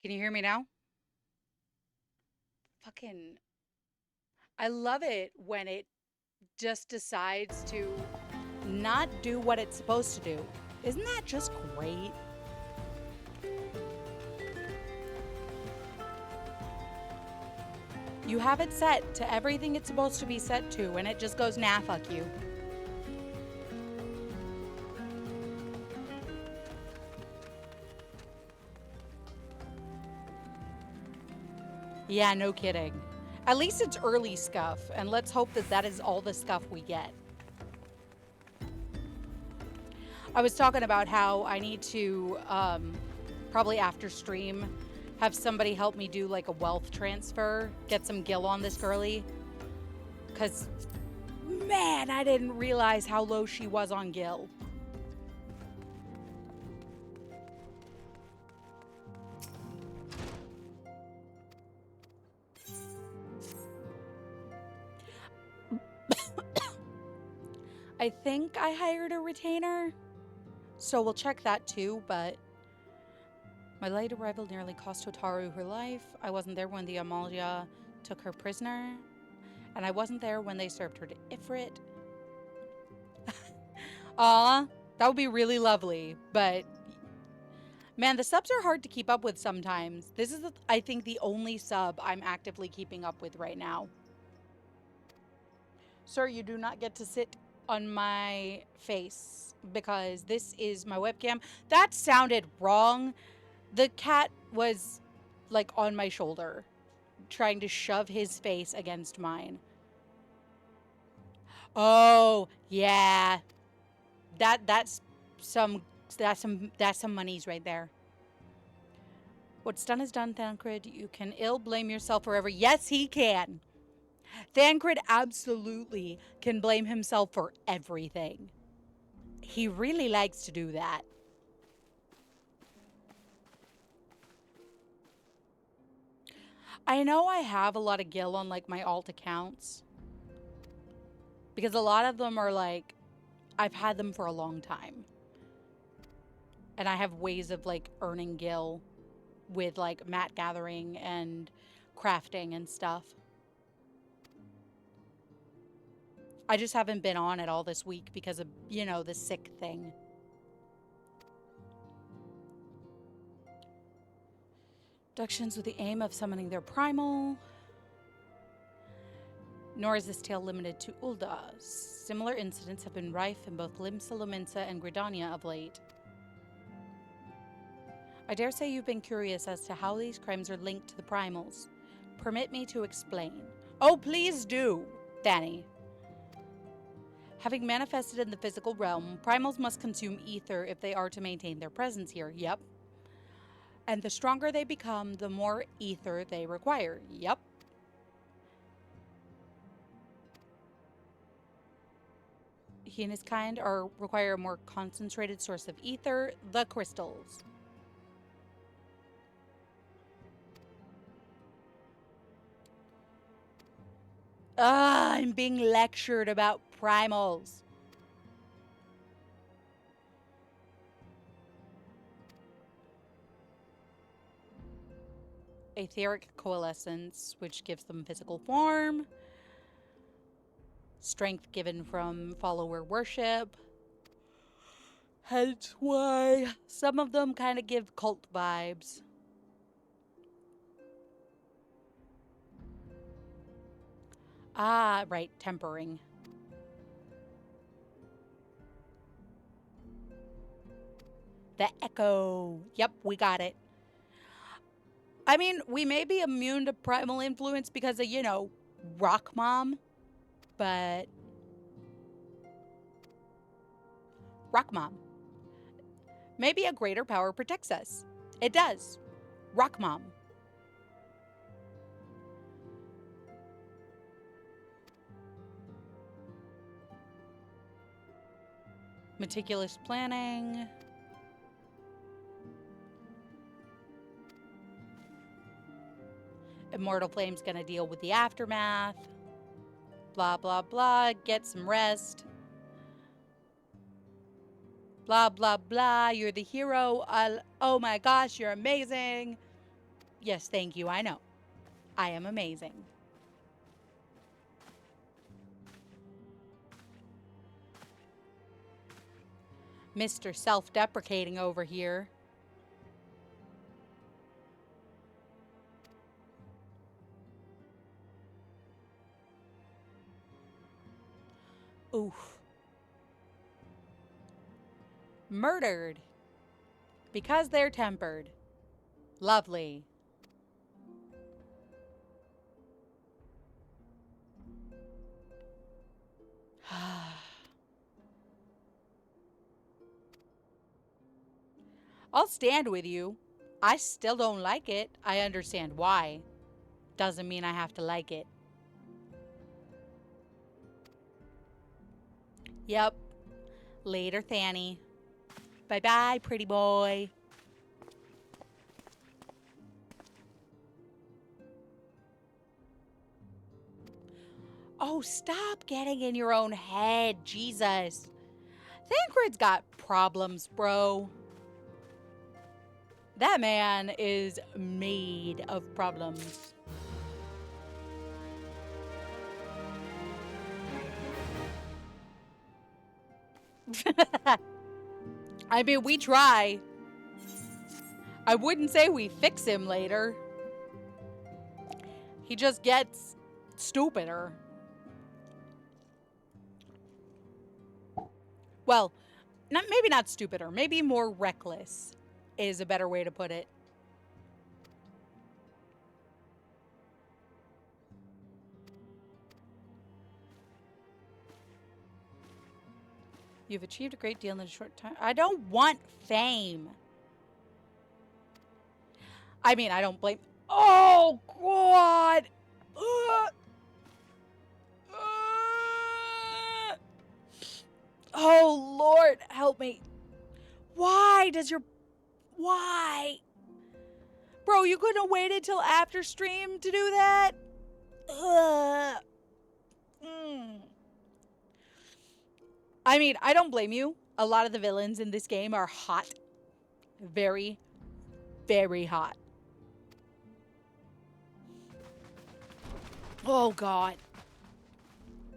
Can you hear me now? Fucking, I love it when it just decides to not do what it's supposed to do. Isn't that just great? You have it set to everything it's supposed to be set to, and it just goes, nah, fuck you. Yeah, no kidding. At least it's early scuff, and let's hope that that is all the scuff we get. I was talking about how I need to, probably after stream, have somebody help me do like a wealth transfer, get some gil on this girly. Because, man, I didn't realize how low she was on gil. I think I hired a retainer, so we'll check that too, but my late arrival nearly cost Hotaru her life. I wasn't there when the Amalia took her prisoner, and I wasn't there when they served her to Ifrit. Aw, that would be really lovely, but man, the subs are hard to keep up with sometimes. This is, I think, the only sub I'm actively keeping up with right now. Sir, you do not get to sit on my face because this is my webcam. That sounded wrong. The cat was like on my shoulder, trying to shove his face against mine. Oh, yeah. That's some that's some monies right there. What's done is done, Thancred. You can ill blame yourself forever. Yes, he can. Thancred absolutely can blame himself for everything. He really likes to do that. I know I have a lot of gil on like my alt accounts because a lot of them are like I've had them for a long time. And I have ways of like earning gil with like mat gathering and crafting and stuff. I just haven't been on it all this week because of, the sick thing. Abductions with the aim of summoning their primal. Nor is this tale limited to Ul'dah. Similar incidents have been rife in both Limsa Lominsa and Gridania of late. I dare say you've been curious as to how these crimes are linked to the primals. Permit me to explain. Oh, please do, Danny. Having manifested in the physical realm, primals must consume ether if they are to maintain their presence here. Yep. And the stronger they become, the more ether they require. Yep. He and his kind require a more concentrated source of ether, the crystals. I'm being lectured about primals. Etheric coalescence, which gives them physical form. Strength given from follower worship. Hence why some of them kind of give cult vibes. Ah, right, tempering. The echo. Yep, we got it. I mean, we may be immune to primal influence because of, Rock Mom, but Rock Mom. Maybe a greater power protects us. It does. Rock Mom. Meticulous planning. Immortal Flame's gonna deal with the aftermath. Blah, blah, blah. Get some rest. Blah, blah, blah. You're the hero. Oh my gosh, you're amazing. Yes, thank you. I know. I am amazing. Mr. Self-deprecating over here. Oof. Murdered. Because they're tempered. Lovely. I'll stand with you. I still don't like it. I understand why. Doesn't mean I have to like it. Yep. Later, Fanny. Bye-bye, pretty boy. Oh, stop getting in your own head, Jesus. Thancred's got problems, bro. That man is made of problems. I mean, we try. I wouldn't say we fix him later. He just gets stupider. Well, maybe not stupider. Maybe more reckless is a better way to put it. You've achieved a great deal in a short time. I don't want fame. I mean, I don't blame... Oh, God! Oh, Lord, help me. Why does your... Why? Bro, you couldn't have waited till after stream to do that? I mean, I don't blame you. A lot of the villains in this game are hot. Very, very hot. Oh, God.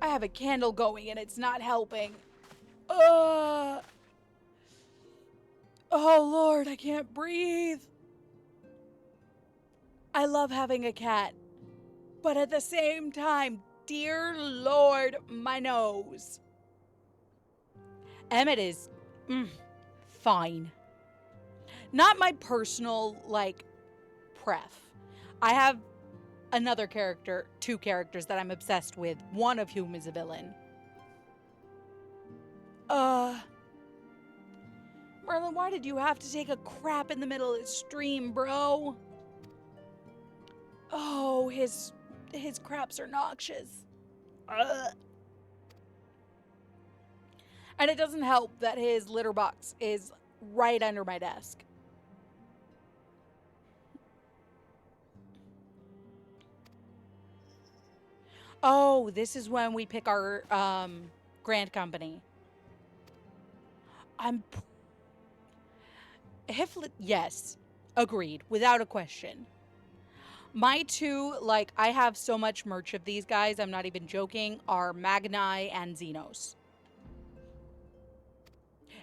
I have a candle going and it's not helping. Oh, Lord, I can't breathe. I love having a cat. But at the same time, dear Lord, my nose. Emmett is fine. Not my personal, like, pref. I have another character, 2 characters that I'm obsessed with, one of whom is a villain. Merlin, why did you have to take a crap in the middle of the stream, bro? Oh, his craps are noxious. And it doesn't help that his litter box is right under my desk. Oh, this is when we pick our grant company. Yes, agreed, without a question. My 2, like, I have so much merch of these guys, I'm not even joking, are Magnai and Xenos.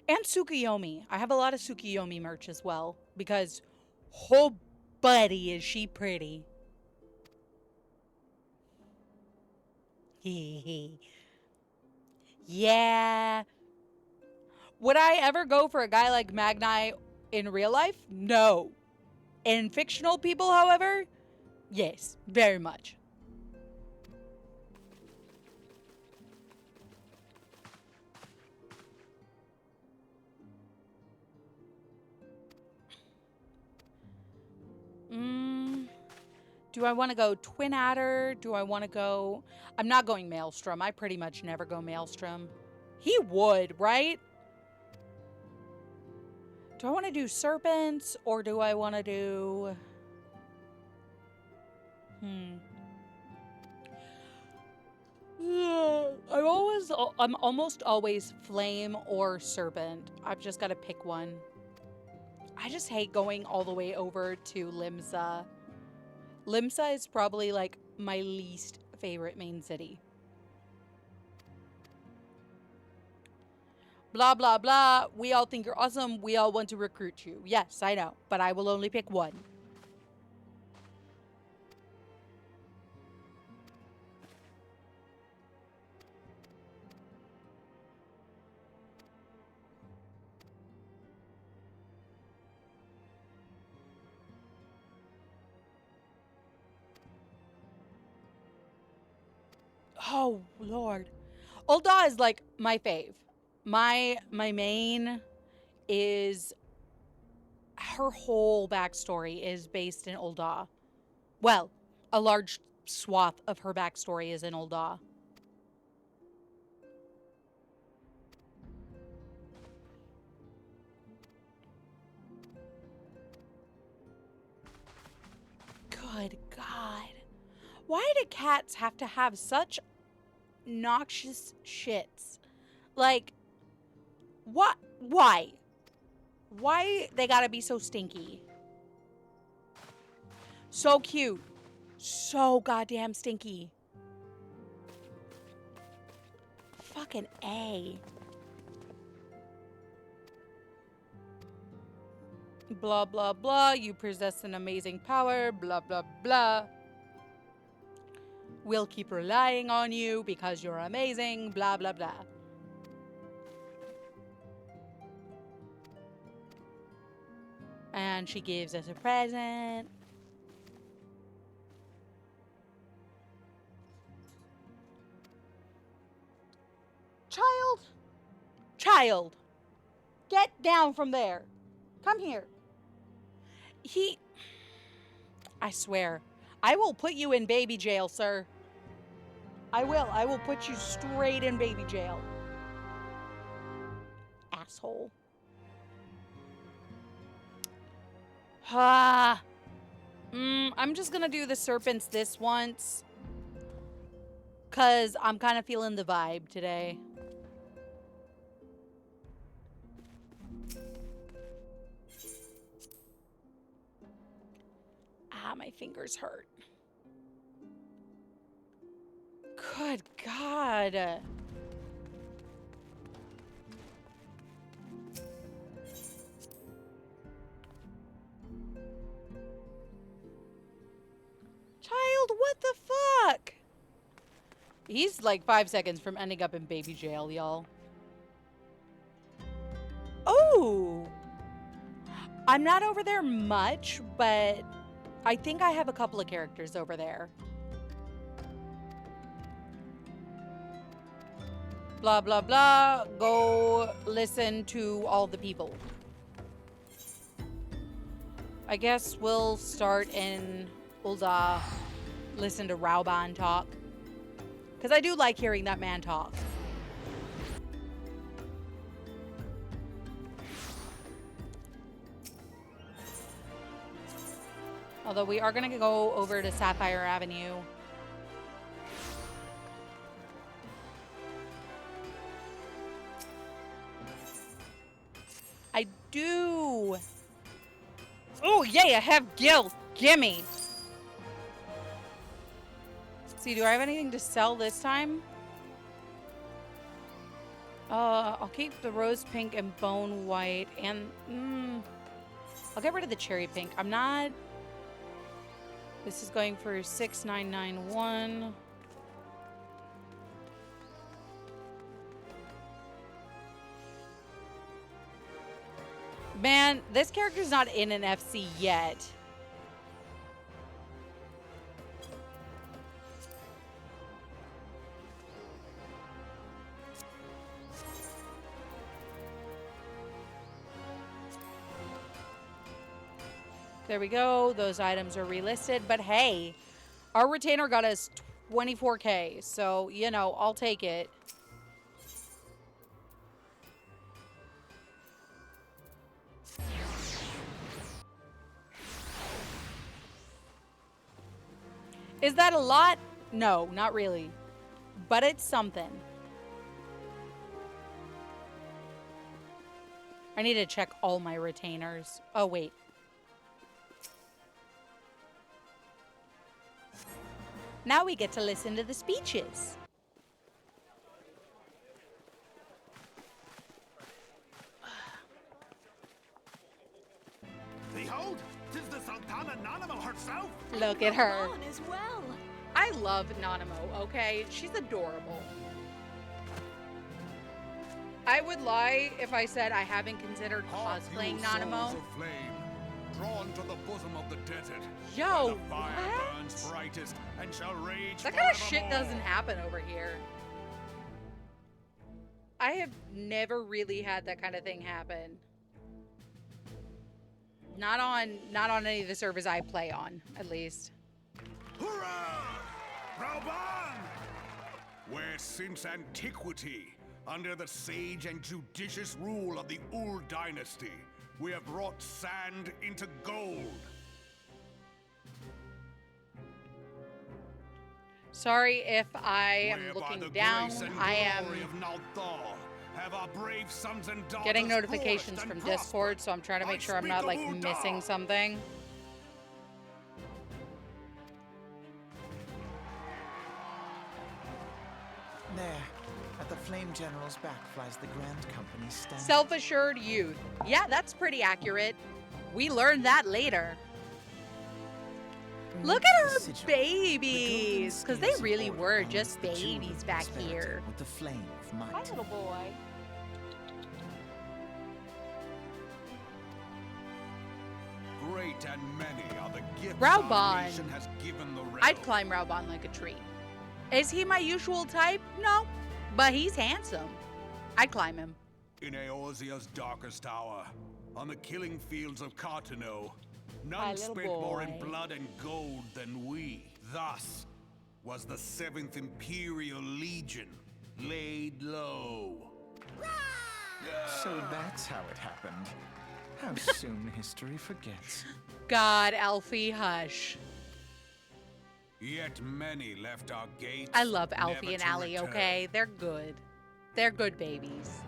And Tsukuyomi. I have a lot of Tsukuyomi merch as well, because, oh, buddy, is she pretty. Yeah. Would I ever go for a guy like Magnai in real life? No. In fictional people, however, yes, very much. Do I want to go Twin Adder? Do I want to go... I'm not going Maelstrom. I pretty much never go Maelstrom. He would, right? Do I want to do Serpents or do I want to do... I'm almost always Flame or Serpent. I've just got to pick one. I just hate going all the way over to Limsa Limsa is probably like my least favorite main city. Blah, blah, blah. We all think you're awesome. We all want to recruit you. Yes, I know, but I will only pick one. Oh, Lord. Ul'dah is like my fave. My main is her whole backstory is based in Ul'dah. Well, a large swath of her backstory is in Ul'dah. Good God. Why do cats have to have such noxious shits? Like, what? Why? Why they gotta be so stinky? So cute. So goddamn stinky. Fucking A. Blah, blah, blah. You possess an amazing power. Blah, blah, blah. We'll keep relying on you because you're amazing. Blah, blah, blah. And she gives us a present. Child, get down from there. Come here. I swear, I will put you in baby jail, sir. I will put you straight in baby jail. Asshole. I'm just gonna do the serpents this once. 'Cause I'm kind of feeling the vibe today. My fingers hurt. Good God. Child, what the fuck? He's like 5 seconds from ending up in baby jail, y'all. Oh! I'm not over there much, but I think I have a couple of characters over there. Blah, blah, blah. Go listen to all the people. I guess we'll start in Ul'dah. Listen to Rauban talk. Because I do like hearing that man talk. Although we are going to go over to Sapphire Avenue. I do. Oh, yay, I have guilt. Gimme. Let's see, do I have anything to sell this time? I'll keep the rose pink and bone white and I'll get rid of the cherry pink. I'm not. This is going for 6,991. Man, this character's not in an FC yet. There we go. Those items are relisted. But hey, our retainer got us 24K. So, you know, I'll take it. Is that a lot? No, not really. But it's something. I need to check all my retainers. Oh, wait. Now we get to listen to the speeches. Behold, 'tis the Sultana Nanamo herself. Look at her. On as well. I love Nanamo, okay? She's adorable. I would lie if I said I haven't considered cosplaying Nanamo. Souls of flame, drawn to the bosom of the desert. Yo, where the fire what? burns brightest and shall rage That kind of forevermore. shit doesn't happen over here. I have never really had that kind of thing happen. Not on any of the servers I play on, at least. Hurrah! Rauban! Where since antiquity, under the sage and judicious rule of the Ul dynasty, we have wrought sand into gold. Sorry if I am Whereby looking the down. grace and I am glory of Nalthal have our brave sons and daughters getting notifications flourished and from Discord, prospered. so I'm trying to I make sure I'm speak not of like Ul'dah. missing something. There, at the Flame General's back flies the Grand Company's standard. Self-assured youth. Yeah, that's pretty accurate. We learned that later. Look at The our sigil, the babies, golden because they scales of really order were honors just the children babies of back prosperity here. With the flame of might. Hi, little boy. Great and many are the gifts Rauban. our nation has given the realm. I'd climb Rauban like a tree. Is he my usual type? No, but he's handsome. I'd climb him. In Eorzea's darkest hour, on the killing fields of Cartano, Hi, none little spent more in boy. blood and gold than we. Thus was the 7th Imperial Legion laid low. So that's how it happened. How soon history forgets. God, Alfie, hush. Yet many left our gates. I love Alfie never and to Allie, return. okay? They're good. They're good babies.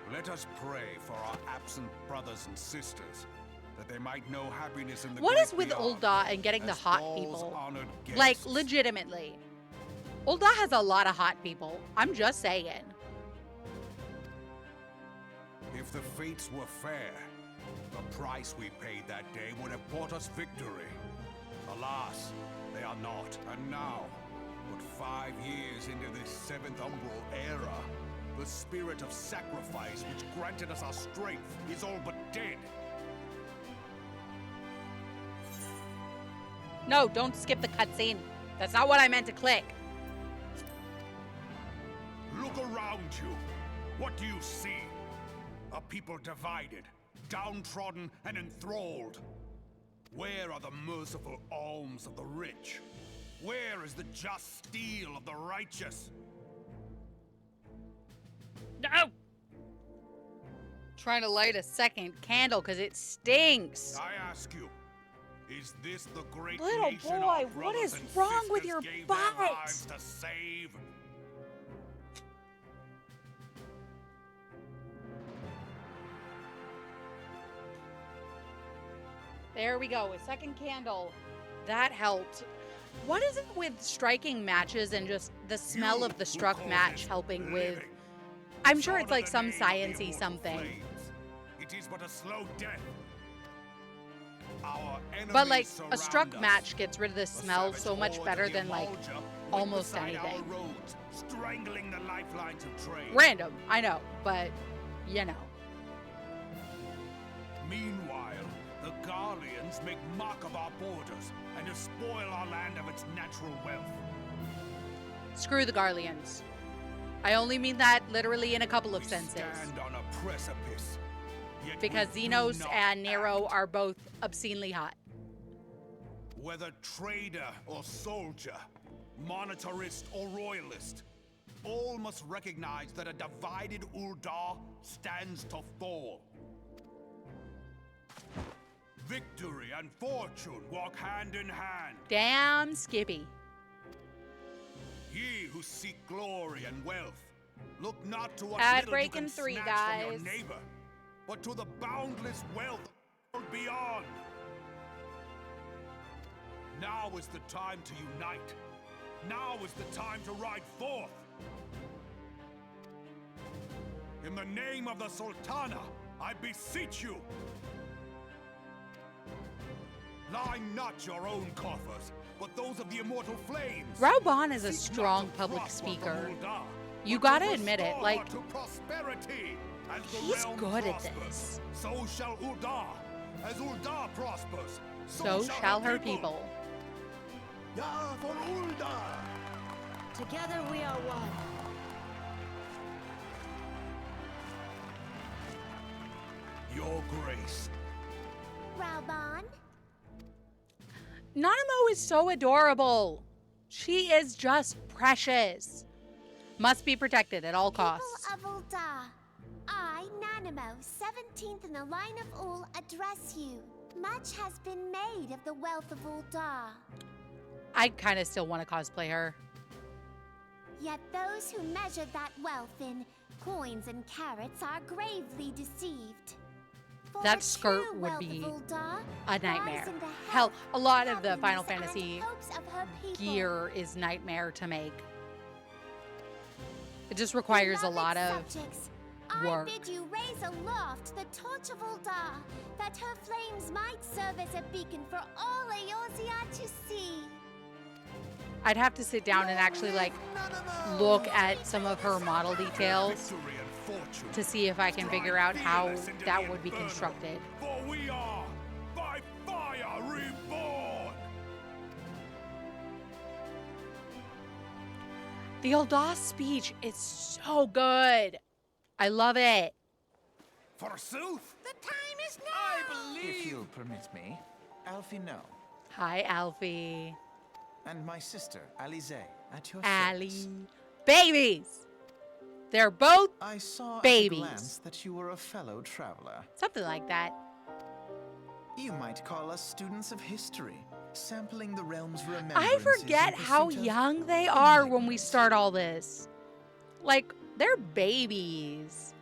Let us pray for our absent brothers and sisters, that they might know happiness in the What great is with beyond, Ul'dah and getting the as hot all's people? honored Like, guests. legitimately. Ul'dah has a lot of hot people. I'm just saying. If the fates were fair, the price we paid that day would have bought us victory. Alas, they are not. And now, but 5 years into this 7th Umbral era, the spirit of sacrifice which granted us our strength is all but dead. No, don't skip the cutscene. That's not what I meant to click. Look around you. What do you see? A people divided, downtrodden, and enthralled. Where are the merciful alms of the rich? Where is the just steel of the righteous? No! Trying to light a second candle because it stinks. I ask you, is this the great Little nation boy, our what brothers is and wrong with sisters your gave butt? their lives to save? There we go, a second candle. That helped. What is it with striking matches and just the smell You of the who struck call match this helping with... living, I'm sure dishonor it's like the some name of the science-y immortal something. flames. It is but a slow death. Our But like enemies a struck surround us. match gets rid of the The smell savage so much horde better of the than like Amalja went almost beside our anything. roads, strangling the lifelines of trade. Random, I know, but you know. Meanwhile, the Garleans make mock of our borders and despoil our land of its natural wealth. Screw the Garleans. I only mean that literally in a couple of We senses. stand on a precipice. Yet Because we do Xenos not and Nero act. are both obscenely hot. Whether trader or soldier, monetarist or royalist, all must recognize that a divided Ul'dah stands to fall. Victory and fortune walk hand in hand. Damn Skippy. Ye who seek glory and wealth, look not to what Ad little break you can in 3, snatch guys. from your neighbor, but to the boundless wealth beyond. Now is the time to unite. Now is the time to ride forth. In the name of the Sultana, I beseech you. Line not your own coffers, but those of the immortal flames. Raoban is a Seek strong not to public prosper speaker. from Ul'dah, You but to gotta admit it, restore like, her to prosperity. As the he's realm good at prospers, this. so shall Ul'dah. As Ul'dah prospers, So shall her people. Ya for Ul'dah! Together we are one. Your grace. Raoban? Nanamo is so adorable. She is just precious. Must be protected at all costs. People of Ul'dah, I, Nanamo, 17th in the line of Ul, address you. Much has been made of the wealth of Ul'dah. I kind of still want to cosplay her. Yet those who measure that wealth in coins and carats are gravely deceived. For That the skirt true would wealth be of Ul'dah a lies nightmare. in the Hell, health, a lot of the happiness, Final and Fantasy hopes of her people. gear is nightmare to make. It just requires a Beloved lot of subjects, work. I bid you raise aloft the torch of Ul'dah, that her flames might serve as a beacon for all Eorzea to see. I'd have to sit down and actually like look at some of her model details Victory and fortune. to see if I can figure out how that would be constructed. For we are by fire reborn. The Ul'dah speech is so good. I love it. Forsooth. The time is now! I If believe. you'll permit me, Alfie no. Hi, Alfie. And my sister, Alize, at your Allie. service. Babies. They're both I saw babies. at a glance that you were a fellow traveler. something like that. You might call us students of history, sampling the realm's I remembrances forget in how pursuit of young they are when we enlightenment. start all this. Like, they're babies.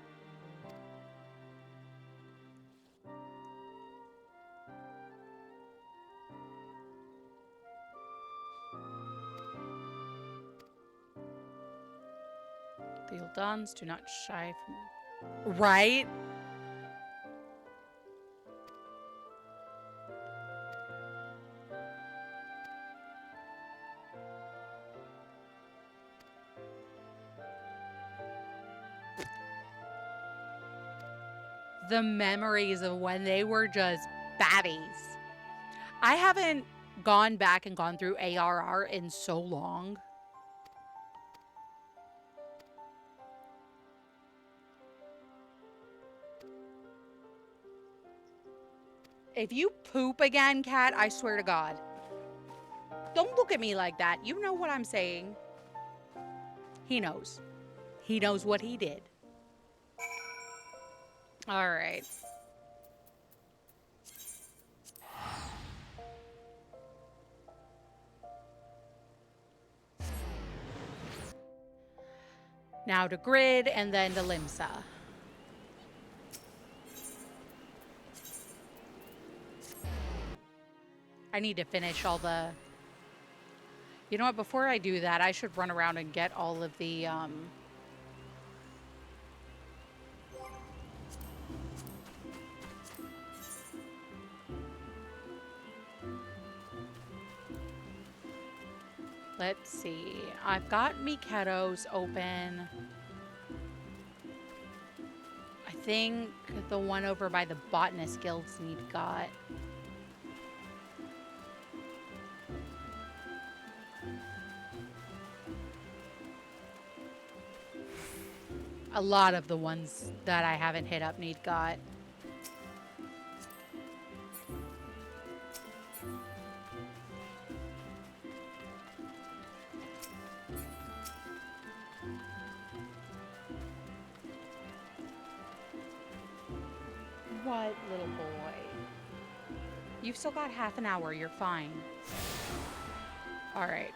The Uldans do not shy from... Right? The memories of when they were just babbies. I haven't gone back and gone through ARR in so long. If you poop again, Cat, I swear to God. Don't look at me like that. You know what I'm saying. He knows. He knows what he did. All right. Now to Grid and then to Limsa. I need to finish all the... You know what? Before I do that, I should run around and get all of the... Let's see. I've got Miketos open. I think the one over by the Botanist Guild's need got. A lot of the ones that I haven't hit up need got. What, little boy? You've still got half an hour. You're fine. All right.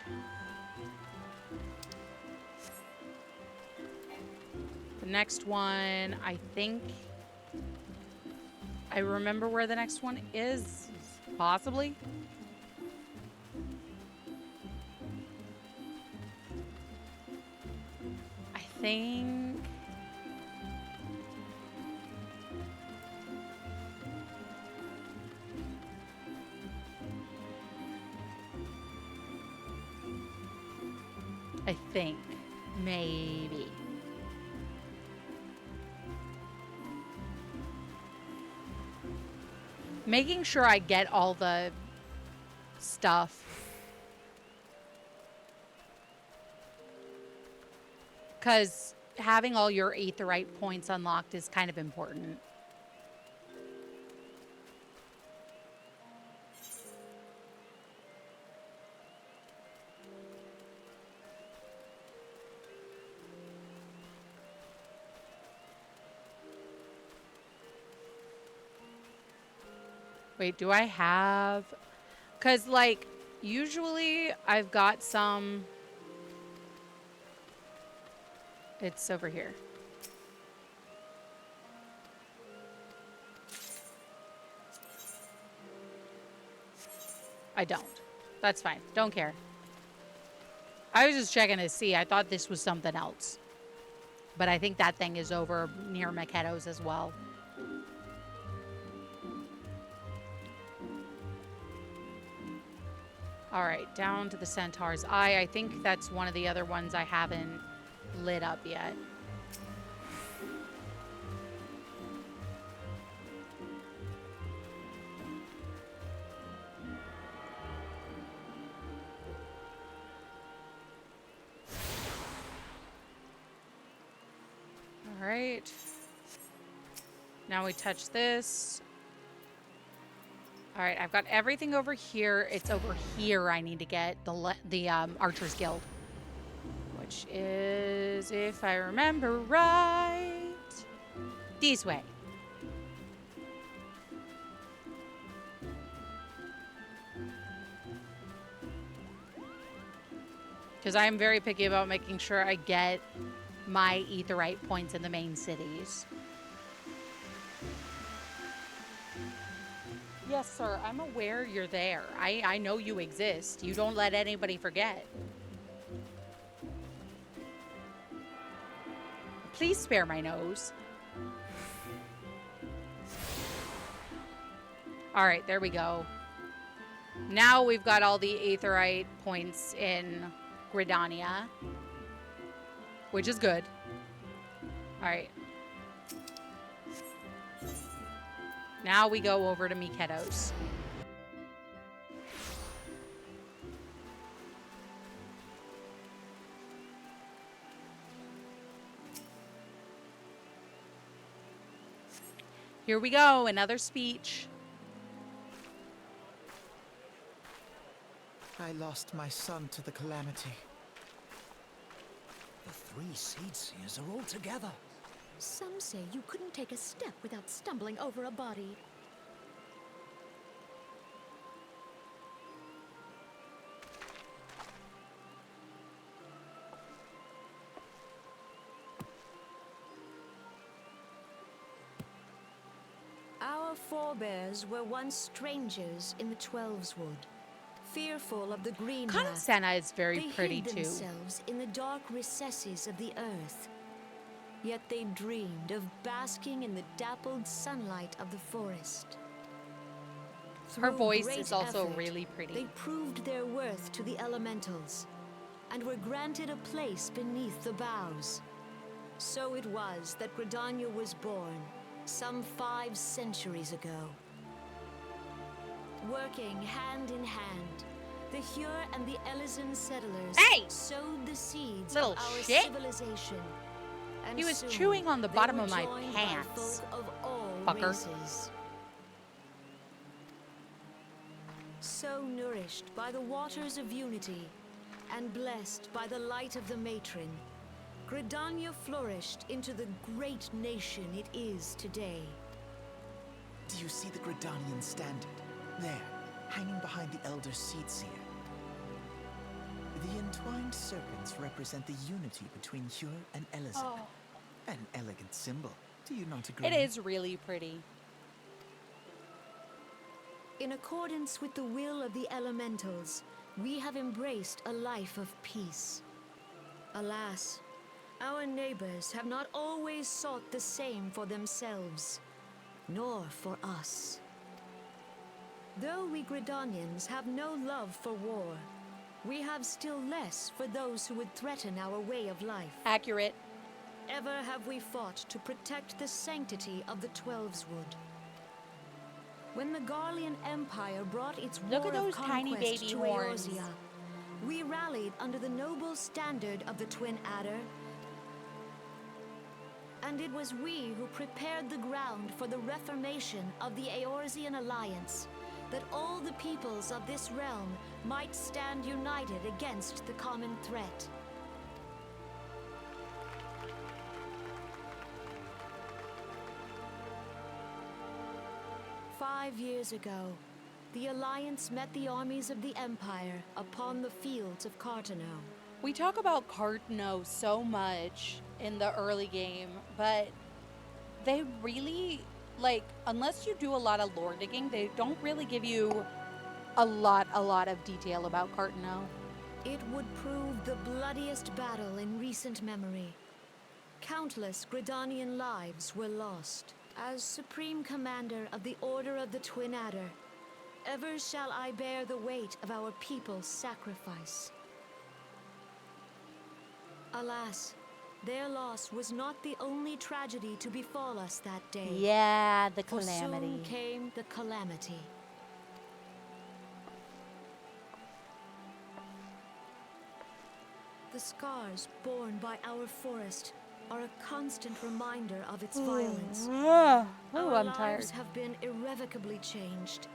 The next one, I think... I remember where the next one is, possibly. think... maybe. Making sure I get all the stuff. Because having all your aetherite points unlocked is kind of important. Wait, do I have... Because, like, usually I've got some... It's over here. I don't. That's fine. Don't care. I was just checking to see. I thought this was something else. But I think that thing is over near Maketos as well. All right, down to the Centaur's Eye. I think that's one of the other ones I haven't lit up yet. All right. Now we touch this. All right, I've got everything over here. It's over here I need to get the Archer's Guild. Which is, if I remember right, this way. Because I'm very picky about making sure I get my aetherite points in the main cities. Yes, sir. I'm aware you're there. I know you exist. You don't let anybody forget. Please spare my nose. All right, there we go. Now we've got all the aetherite points in Gridania, which is good. All right. Now we go over to Maketos. Here we go, another speech. I lost my son to the calamity. The three Seed Seers are all together. Some say you couldn't take a step without stumbling over a body. Our forebears were once strangers in the Twelves Wood, fearful of the green wrath. Consena is very pretty They hid too. themselves in the dark recesses of the earth. Yet they dreamed of basking in the dappled sunlight of the forest. Her Through voice great is also effort, really pretty. They proved their worth to the elementals and were granted a place beneath the boughs. So it was that Gridania was born some 5 centuries ago. Working hand in hand, the Hyur and the Elysian settlers sowed the seeds Little of our shit. civilization. And He was soon chewing on the they bottom were of my joined by pants, folk of all fucker. races. So nourished by the waters of unity and blessed by the light of the matron, Gridania flourished into the great nation it is today. Do you see the Gridanian standard? There, hanging behind the Elder Seed Seer. The entwined serpents represent the unity between Hyur and Elysian. Oh. An elegant symbol. Do you not agree? It is really pretty. In accordance with the will of the elementals, we have embraced a life of peace. Alas, Our neighbors have not always sought the same for themselves, nor for us. Though we Gridanians have no love for war, we have still less for those who would threaten our way of life. Accurate. Ever have we fought to protect the sanctity of the Twelveswood. When the Garlean Empire brought its Look war at of those tiny conquest baby to horns. Eorzea, we rallied under the noble standard of the Twin Adder, and it was we who prepared the ground for the reformation of the Eorzean Alliance, that all the peoples of this realm might stand united against the common threat. "5 years ago, the Alliance met the armies of the Empire upon the fields of Cartano. We talk about Cartano so much in the early game, but they really, like, unless you do a lot of lore digging, they don't really give you a lot of detail about Cartano. It would prove the bloodiest battle in recent memory. Countless Gridanian lives were lost. As Supreme Commander of the Order of the Twin Adder, ever shall I bear the weight of our people's sacrifice. Alas, their loss was not the only tragedy to befall us that day. Yeah, the For calamity. soon came the calamity. The scars borne by our forest are a constant reminder of its violence. Oh, Our I'm lives tired. have been irrevocably changed.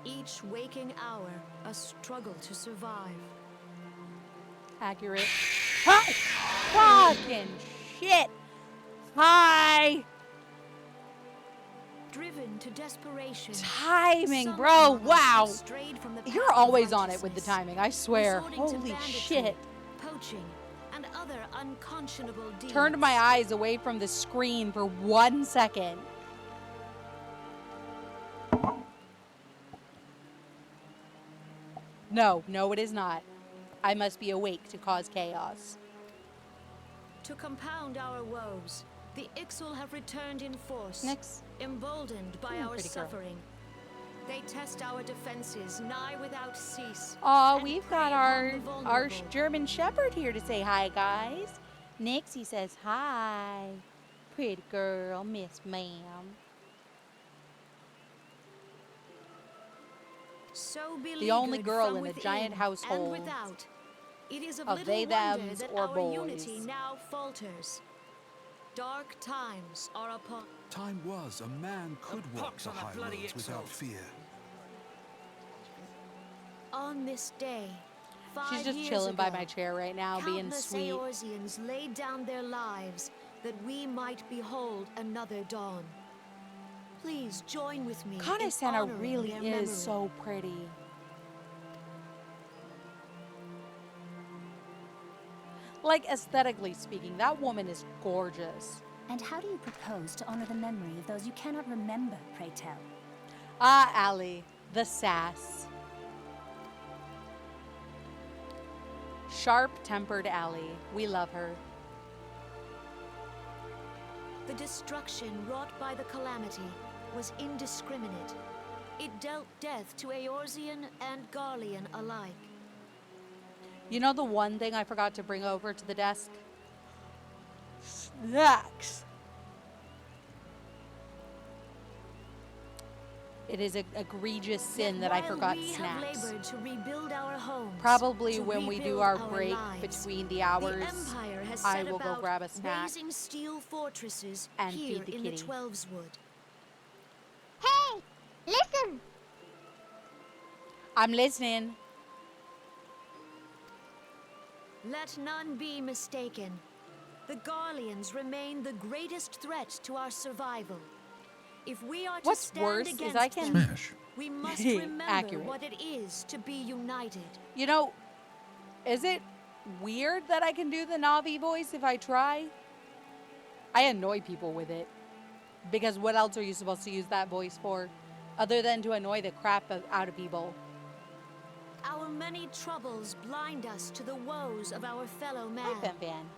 Each waking hour, a struggle to survive. Accurate. Hi! Fucking shit! Hi! Driven to desperation. Timing, some bro. among us have Wow. strayed from the You're path of always on it with the righteousness, timing, I swear. resorting to Holy banditry, shit. poaching, and other unconscionable deeds. Turned my eyes away from the screen for 1 second. No, it is not. I must be awake to cause chaos. To compound our woes, the Ixal have returned in force, Next. emboldened by our pretty girl. suffering. They test our defenses nigh without cease. Oh, and we've prey got upon our the vulnerable. German Shepherd here to say hi, guys. Nixie says hi. Pretty girl, Miss Ma'am. So The only beleaguered girl from in a within giant household and without, it is of of little they, wonder thems, that or our boys. unity now falters. Dark times are upon. Time was a man could walk pox the on that high bloody roads without Ixal. fear. On this day, 5 She's just years chilling by ago, my chair right now, being countless sweet. Eorzeans laid down their lives that we might behold another dawn. Please join with me in Kana-sana honoring really their is memory. so pretty. Like, aesthetically speaking, that woman is gorgeous. And how do you propose to honor the memory of those you cannot remember, pray tell? Ah, Allie, the sass. Sharp-tempered Allie. We love her. The destruction wrought by the calamity was indiscriminate. It dealt death to Eorzean and Garlean alike. You know the one thing I forgot to bring over to the desk? Snacks. It is an egregious sin Yet that I while forgot we snacks. have labored to rebuild our homes, Probably to when we do rebuild our our break lives, between the hours, the Empire has I set will go about grab a snack raising steel fortresses and here feed the in kitty. the Twelveswood. Hey! Listen! I'm listening. Let none be mistaken. The Garleans remain the greatest threat to our survival. If we are to What's stand worse is against I can- them, we must remember Accurate. what it is to be united. You know, is it weird that I can do the Navi voice if I try? I annoy people with it. Because what else are you supposed to use that voice for? Other than to annoy the crap out of people. Our many troubles blind us to the woes of our fellow man. Hi, Fan Fan.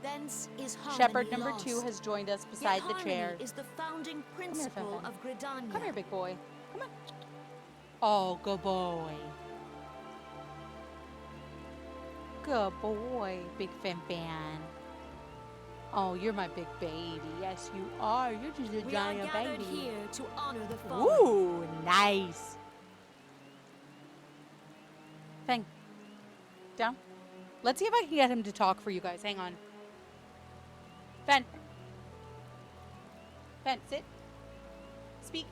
thence is harmony Shepherd number lost. 2 has joined us Yet beside the harmony chair. is the founding here, principle Fenfen. of Gridania. Come here, big boy. Come on. Oh, good boy. Good boy, big Fenfen. Oh, you're my big baby. Yes, you are. You're just a We are giant gathered baby. here to honor the fallen. Ooh, nice. Feng, down. Let's see if I can get him to talk for you guys. Hang on. Fen. Fen, sit. Speak.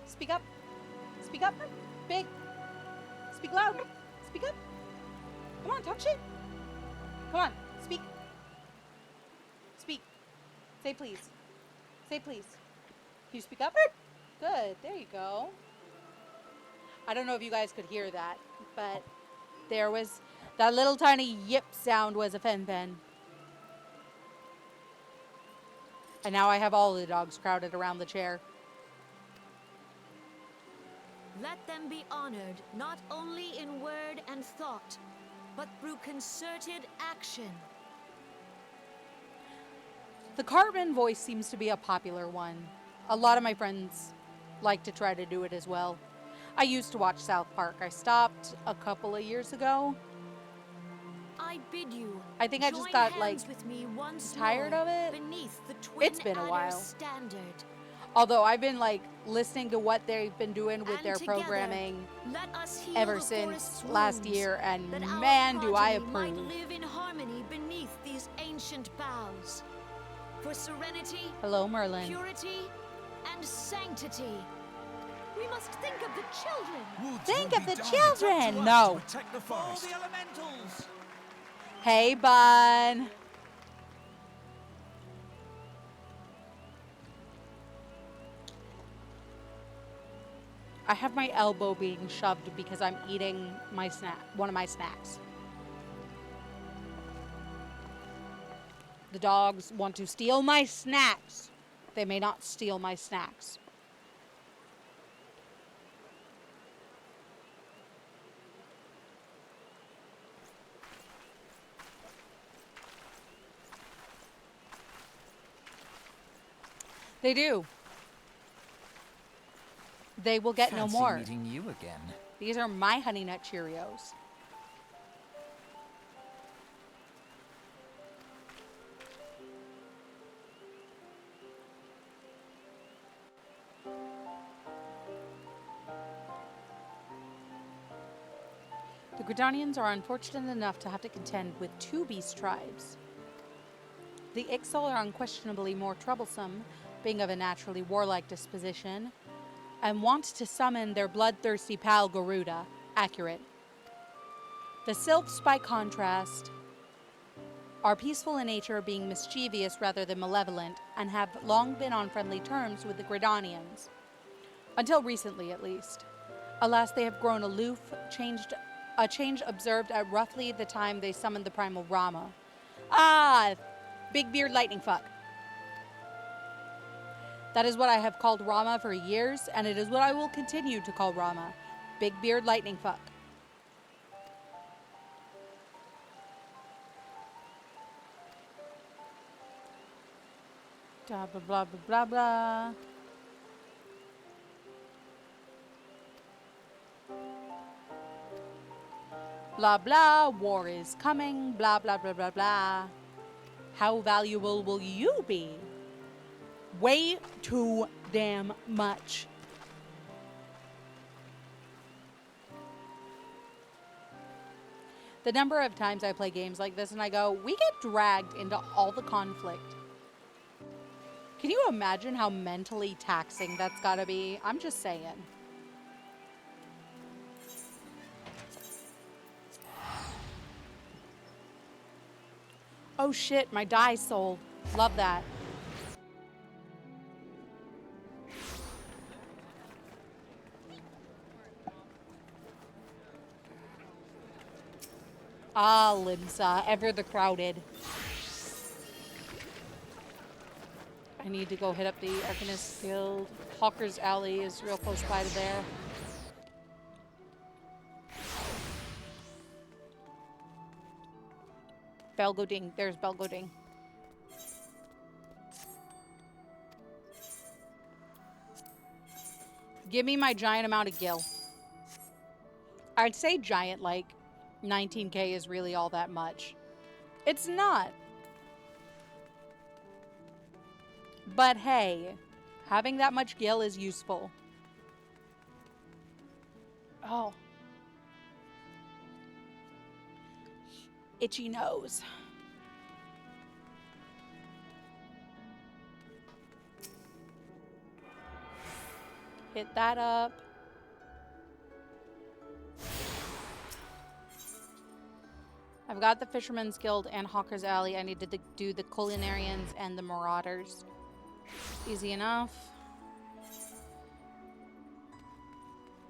Speak up. Speak up. Big. Speak loud. Speak up. Come on, talk shit. Come on, speak. Speak. Say please. Say please. Can you speak up? Good. There you go. I don't know if you guys could hear that, but there was that little tiny yip sound was a Fen-Fen. And now I have all the dogs crowded around the chair. Let them be honored not only in word and thought, but through concerted action. The Cartman voice seems to be a popular one. A lot of my friends like to try to do it as well. I used to watch South Park. I stopped a couple of years ago. I bid you. I think I just join got, hands like, with me once tired more of it. Beneath the Twin It's been a Adder while. standard. Although I've been like listening to what they've been doing with And their together, programming let us heal ever the since forest's last wounds, year, and that our man, do I progeny might approve. live in harmony beneath these ancient boughs. For serenity, Hello, Merlin. purity, and sanctity. We must think of the children. Woods Think will of be the done. children. It's up to us No. to protect the forest. For the elementals. Hey, Bun. I have my elbow being shoved because I'm eating my snack, one of my snacks. The dogs want to steal my snacks. They may not steal my snacks. They do. They will get no Fancy more. meeting you again. These are my Honey Nut Cheerios. The Gridanians are unfortunate enough to have to contend with 2 beast tribes. The Ixal are unquestionably more troublesome, being of a naturally warlike disposition, and want to summon their bloodthirsty pal Garuda. Accurate. The Sylphs, by contrast, are peaceful in nature, being mischievous rather than malevolent, and have long been on friendly terms with the Gridanians. Until recently, at least. Alas, they have grown aloof, a change observed at roughly the time they summoned the primal Rama. Ah, big beard lightning fuck. That is what I have called Rama for years, and it is what I will continue to call Rama. Big beard lightning fuck. Blah, blah, blah, blah, blah, blah. Blah, blah, war is coming, blah, blah, blah, blah, blah. How valuable will you be? Way too damn much. The number of times I play games like this and I go, we get dragged into all the conflict. Can you imagine how mentally taxing that's gotta be? I'm just saying. Oh shit, my die sold. Love that. Ah, Limsa, ever the crowded. I need to go hit up the Arcanist Guild. Hawker's Alley is real close by to there. Belgoding. There's Belgoding. Give me my giant amount of gil. I'd say giant, like 19k is really all that much. It's not. But hey, having that much gil is useful. Oh. Itchy nose. Hit that up. I've got the Fisherman's Guild and Hawker's Alley. I need to do the Culinarians and the Marauders. Easy enough.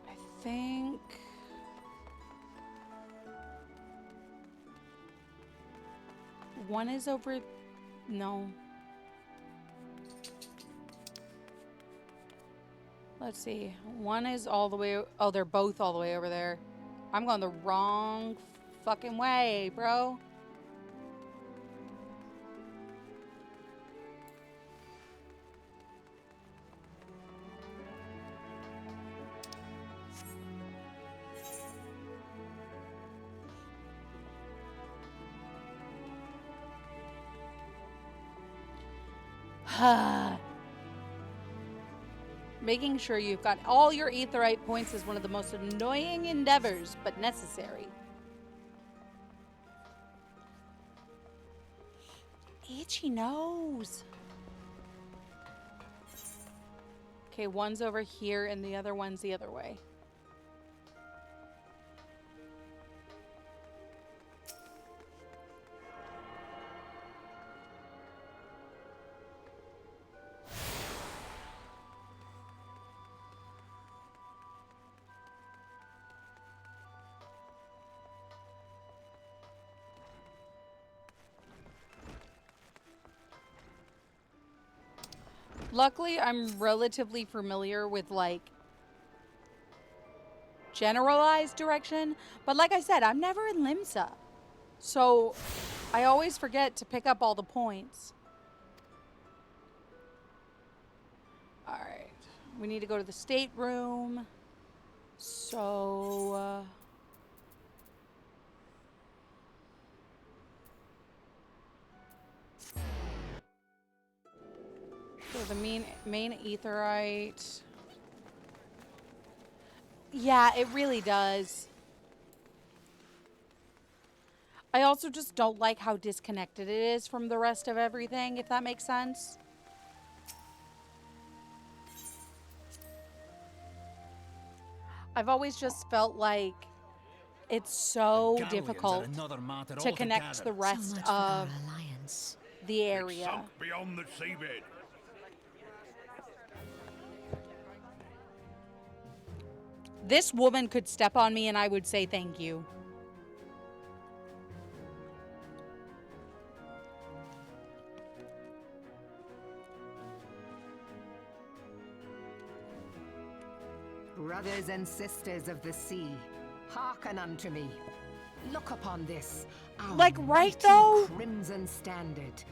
I think... one is over... no. Let's see. One is all the way... oh, they're both all the way over there. I'm going the wrong fucking way, bro. Making sure you've got all your aetherite points is one of the most annoying endeavors, but necessary. Itchy nose. Okay, one's over here and the other one's the other way. Luckily, I'm relatively familiar with, like, generalized direction. But like I said, I'm never in Limsa. So, I always forget to pick up all the points. Alright. We need to go to the stateroom. So... so the main aetherite. Yeah, it really does. I also just don't like how disconnected it is from the rest of everything, if that makes sense. I've always just felt like it's so difficult to connect the rest of the area. Sunk beyond the seabed. This woman could step on me and I would say thank you. Brothers and sisters of the sea, hearken unto me. Look upon this, our like, right mighty though? crimson standard,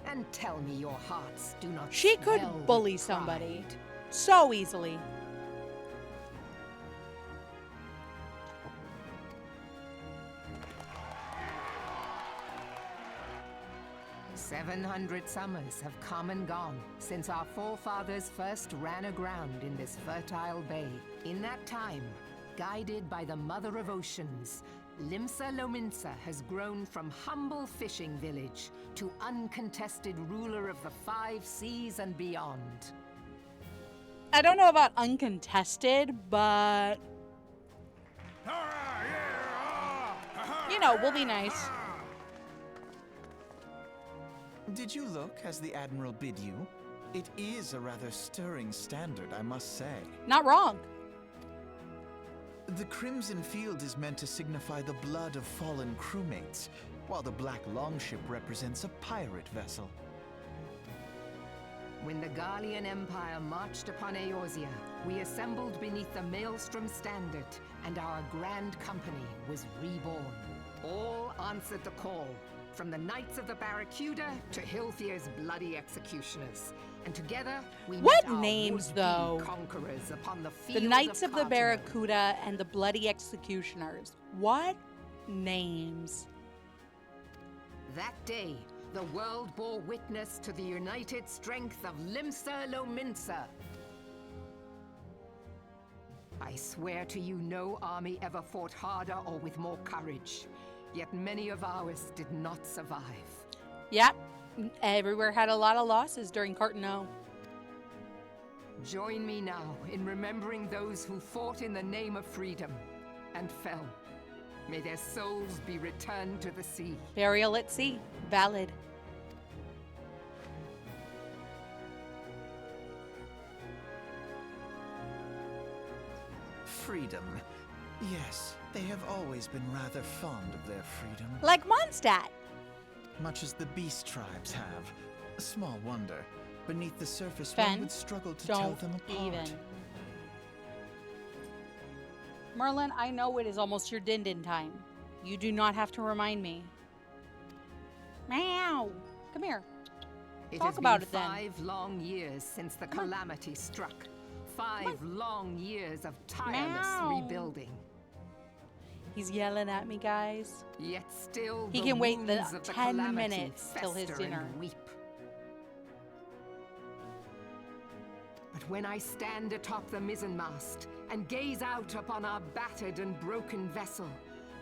and tell me your hearts do not She could swell with bully somebody pride. so easily. 700 summers have come and gone since our forefathers first ran aground in this fertile bay. In that time, guided by the Mother of Oceans, Limsa Lominsa has grown from humble fishing village to uncontested ruler of the 5 seas and beyond. I don't know about uncontested, but... you know, we'll be nice. Did you look as the Admiral bid you? It is a rather stirring standard, I must say. Not wrong. The crimson field is meant to signify the blood of fallen crewmates, while the black longship represents a pirate vessel. When the Garlean Empire marched upon Eorzea, we assembled beneath the Maelstrom standard, and our grand company was reborn. All answered the call. from the Knights of the Barracuda to Hilfier's bloody executioners. And together, we What meet our names, would-be though? conquerors upon the The field Knights of the Cartano. Barracuda and the Bloody Executioners. What names? That day, the world bore witness to the united strength of Limsa Lominsa. I swear to you, no army ever fought harder or with more courage. Yet many of ours did not survive. Yep. Everywhere had a lot of losses during Cartano. Join me now in remembering those who fought in the name of freedom and fell. May their souls be returned to the sea. Burial at sea. Valid. Freedom. Yes, they have always been rather fond of their freedom. Like Mondstadt. Much as the beast tribes have. Small wonder. Beneath the surface, Fen, one would struggle to tell don't them apart. even. Merlin, I know it is almost your din-din time. You do not have to remind me. Meow. Come here. It Talk has about been it then. 5 long years since the Come on. calamity struck. 5 long years of tireless Meow. rebuilding. He's yelling at me, guys. Yet still He the can wait the wounds of the 10 calamity minutes till his fester and dinner. weep. But when I stand atop the mizzenmast and gaze out upon our battered and broken vessel,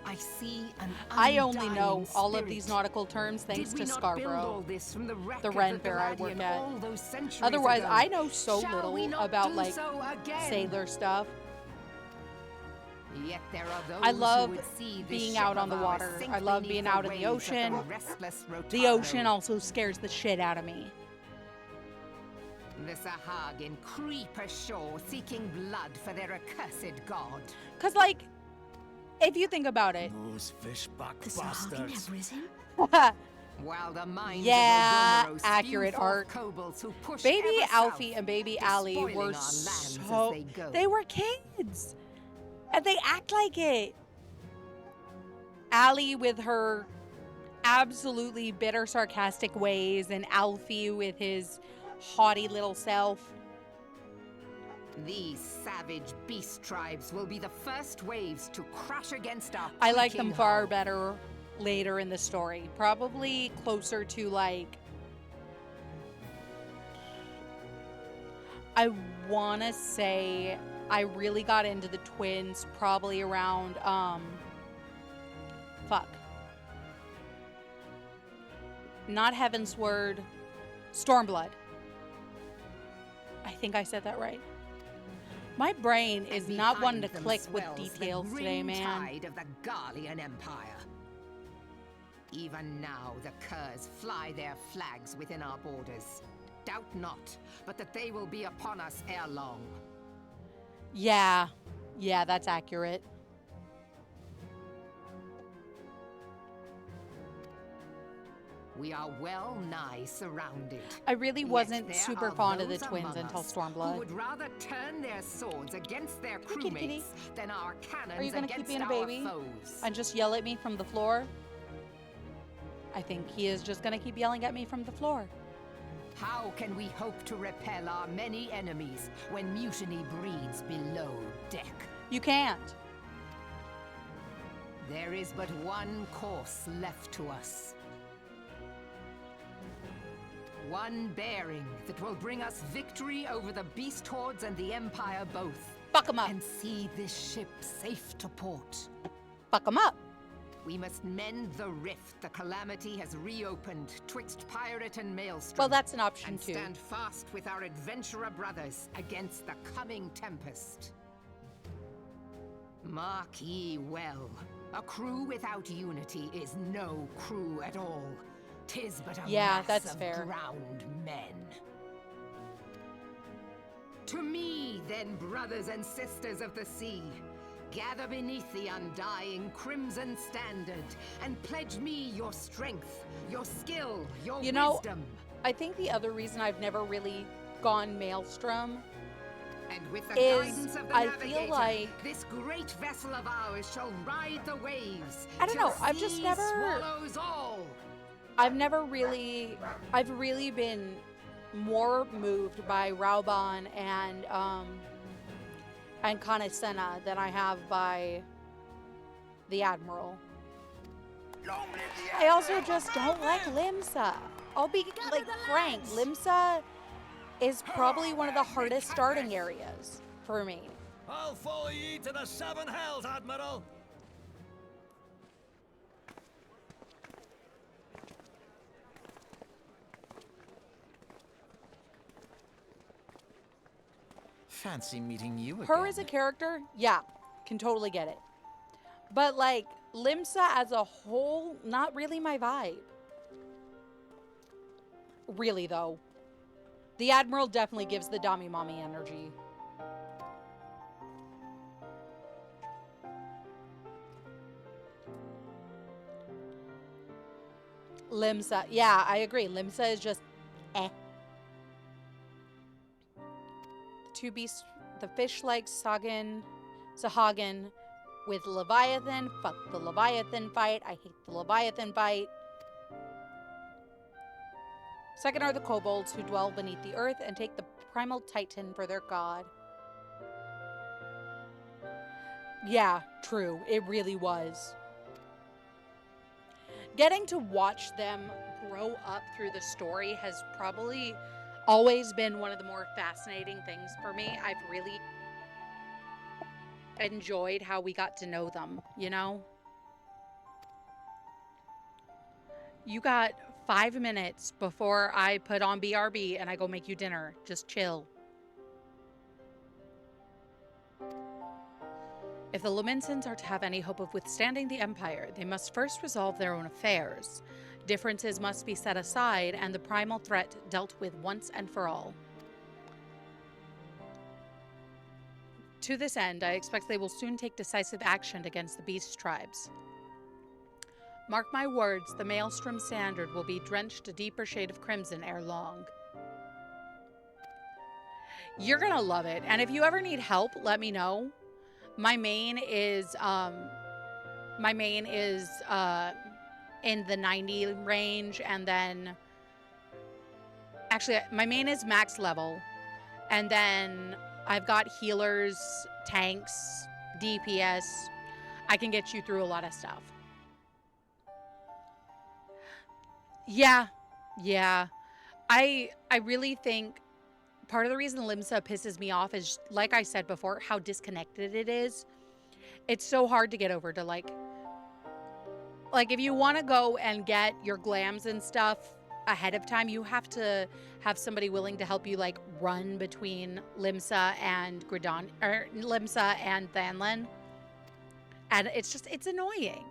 I see an I only know undying all of spirit. these nautical terms thanks Did we to not build all Scarborough, this from the wreck the of rent fair I Galadian work at. all those centuries Otherwise, ago? I know so Shall we little not about do like so again? sailor stuff. Yet there are those I love who would see this being ship out on of the ours water. sink I love beneath being the out in the waves of ocean. restless The Rotaro. ocean also scares the shit out of me. The Sahagin creep ashore seeking blood for their accursed god. Cause like, if you think about it, Those fishback The Sahagin have risen? While the minds Yeah, of Ogomoro spew accurate forth art. kobolds who push Baby ever Alfie south, and Baby Allie despoiling were our lands as so they go. they were kids, and they act like it. Allie with her absolutely bitter, sarcastic ways, and Alfie with his haughty little self. These savage beast tribes will be the first waves to crash against our I like creaking them far hull. better later in the story. Probably closer to like, I want to say I really got into the twins probably around fuck. Not Heaven's Word, Stormblood. I think I said that right. My brain is And not one to behind them click with swells the details today, green man. tide of the Garlean Empire. Even now, the Curs fly their flags within our borders. Doubt not, but that they will be upon us ere long. Yeah, that's accurate. We are well nigh surrounded. I really Yet wasn't there super are fond of the those twins among until us Stormblood. Who would rather turn their swords against their kitty, kitty. crewmates than our cannons Are you gonna keep against being a our baby foes. and just yell at me from the floor? I think he is just gonna keep yelling at me from the floor. How can we hope to repel our many enemies when mutiny breeds below deck? You can't. There is but one course left to us. One bearing that will bring us victory over the beast hordes and the Empire both. Fuck him up. And see this ship safe to port. Fuck him up. We must mend the rift the calamity has reopened twixt pirate and maelstrom. Well, that's an option and too. stand fast with our adventurer brothers against the coming tempest. Mark ye well, a crew without unity is no crew at all. 'Tis but a Yeah, mass that's of fair. drowned men. To me, then, brothers and sisters of the sea, gather beneath the undying crimson standard and pledge me your strength, your skill, your You know, wisdom. I think the other reason I've never really gone Maelstrom And with the is guidance of the I navigator, feel like this great vessel of ours shall ride the waves. I don't know, till I've just sea never- swallows all. I've really been more moved by Rauban and Kanesena than I have by the Admiral. I also just don't like Limsa. I'll be like frank, Limsa is probably one of the hardest starting areas for me. I'll follow ye to the seven hells, Admiral. Fancy meeting you again. Her as a character, yeah, can totally get it. But like Limsa as a whole, not really my vibe. Really though. The Admiral definitely gives the Dami Mommy energy. Limsa, yeah, I agree. Limsa is just eh. The two beasts, the fish-like Sahagin with Leviathan. Fuck the Leviathan fight. I hate the Leviathan fight. Second are the kobolds who dwell beneath the earth and take the primal titan for their god. Yeah, true. It really was. Getting to watch them grow up through the story has probably always been one of the more fascinating things for me. I've really enjoyed how we got to know them, you know? You got 5 minutes before I put on BRB and I go make you dinner. Just chill. If the Luminsons are to have any hope of withstanding the Empire, they must first resolve their own affairs. Differences must be set aside and the primal threat dealt with once and for all. To this end, I expect they will soon take decisive action against the Beast tribes. Mark my words, the Maelstrom Standard will be drenched a deeper shade of crimson ere long. You're gonna love it, and if you ever need help, let me know. My main is in the 90 range, and then actually my main is max level, and then I've got healers, tanks, DPS. I can get you through a lot of stuff. Yeah. I really think part of the reason Limsa pisses me off is, like I said before, how disconnected it is. It's so hard to get over to like if you want to go and get your glams and stuff ahead of time, you have to have somebody willing to help you like run between Limsa and Limsa and Thanlin. And it's annoying.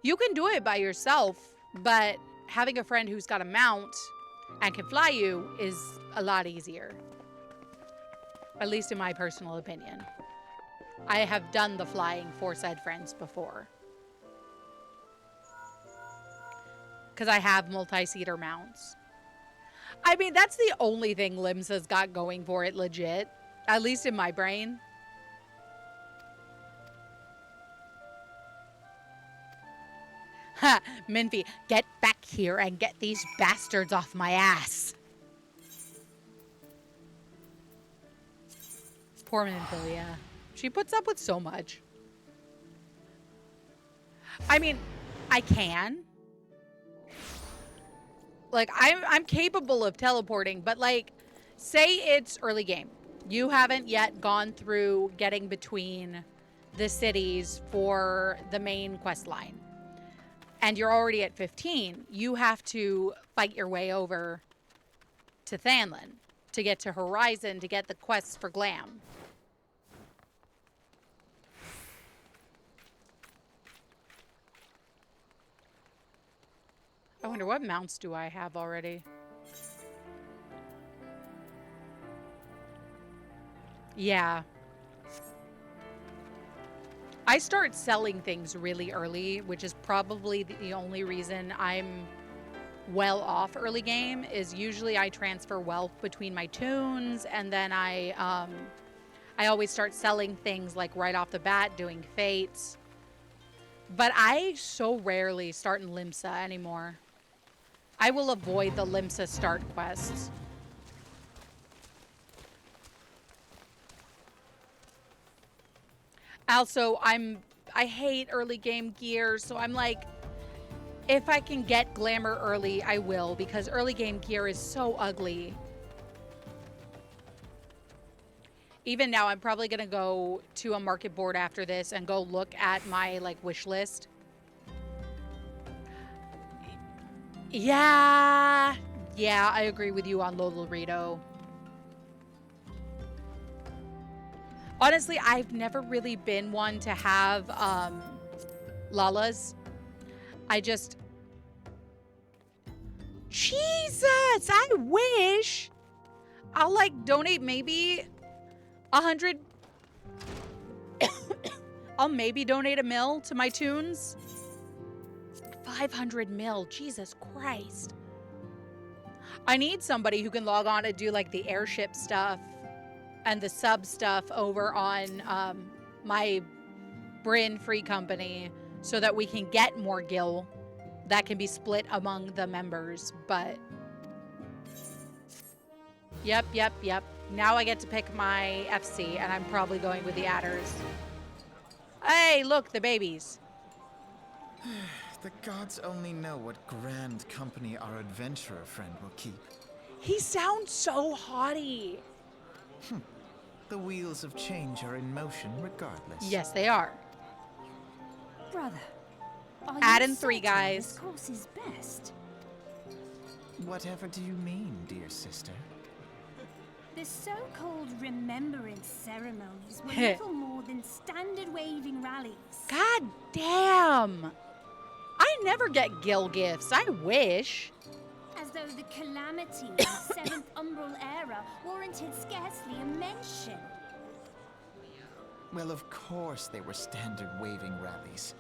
You can do it by yourself, but having a friend who's got a mount and can fly you is a lot easier. At least in my personal opinion. I have done the flying for said friends before. Because I have multi-seater mounts. I mean, that's the only thing Limsa's got going for it legit. At least in my brain. Ha! Minfi, get back here and get these bastards off my ass. Poor Minfilia. She puts up with so much. I mean, I can. Like, I'm capable of teleporting, but like, say it's early game. You haven't yet gone through getting between the cities for the main quest line. And you're already at 15, you have to fight your way over to Thanlin to get to Horizon to get the quests for Glam. I wonder what mounts do I have already? Yeah. I start selling things really early, which is probably the only reason I'm well off early game, is usually I transfer wealth between my tunes, and then I always start selling things like right off the bat, doing fates. But I so rarely start in Limsa anymore. I will avoid the Limsa start quests. Also, I hate early game gear, so I'm like, if I can get glamour early, I will, because early game gear is so ugly. Even now, I'm probably gonna go to a market board after this and go look at my like wish list. Yeah, I agree with you on Lolorito. Honestly, I've never really been one to have Lalas. I just... Jesus! I wish! I'll, like, donate maybe 100... I'll maybe donate $1 mil to my tunes. 500 mil. Jesus Christ. I need somebody who can log on and do, like, the airship stuff and the sub stuff over on my Bryn free company so that we can get more gil that can be split among the members. But yep. Now I get to pick my FC and I'm probably going with the adders. Hey, look, the babies. The gods only know what grand company our adventurer friend will keep. He sounds so haughty. The wheels of change are in motion regardless. Yes, they are. Brother, are Add you in 3, certain guys. This course is best? Whatever do you mean, dear sister? The so-called remembrance ceremonies were little more than standard waving rallies. God damn. I never get gil gifts. I wish. As though the calamity of the 7th Umbral era warranted scarcely a mention. Well, of course they were standard waving rallies.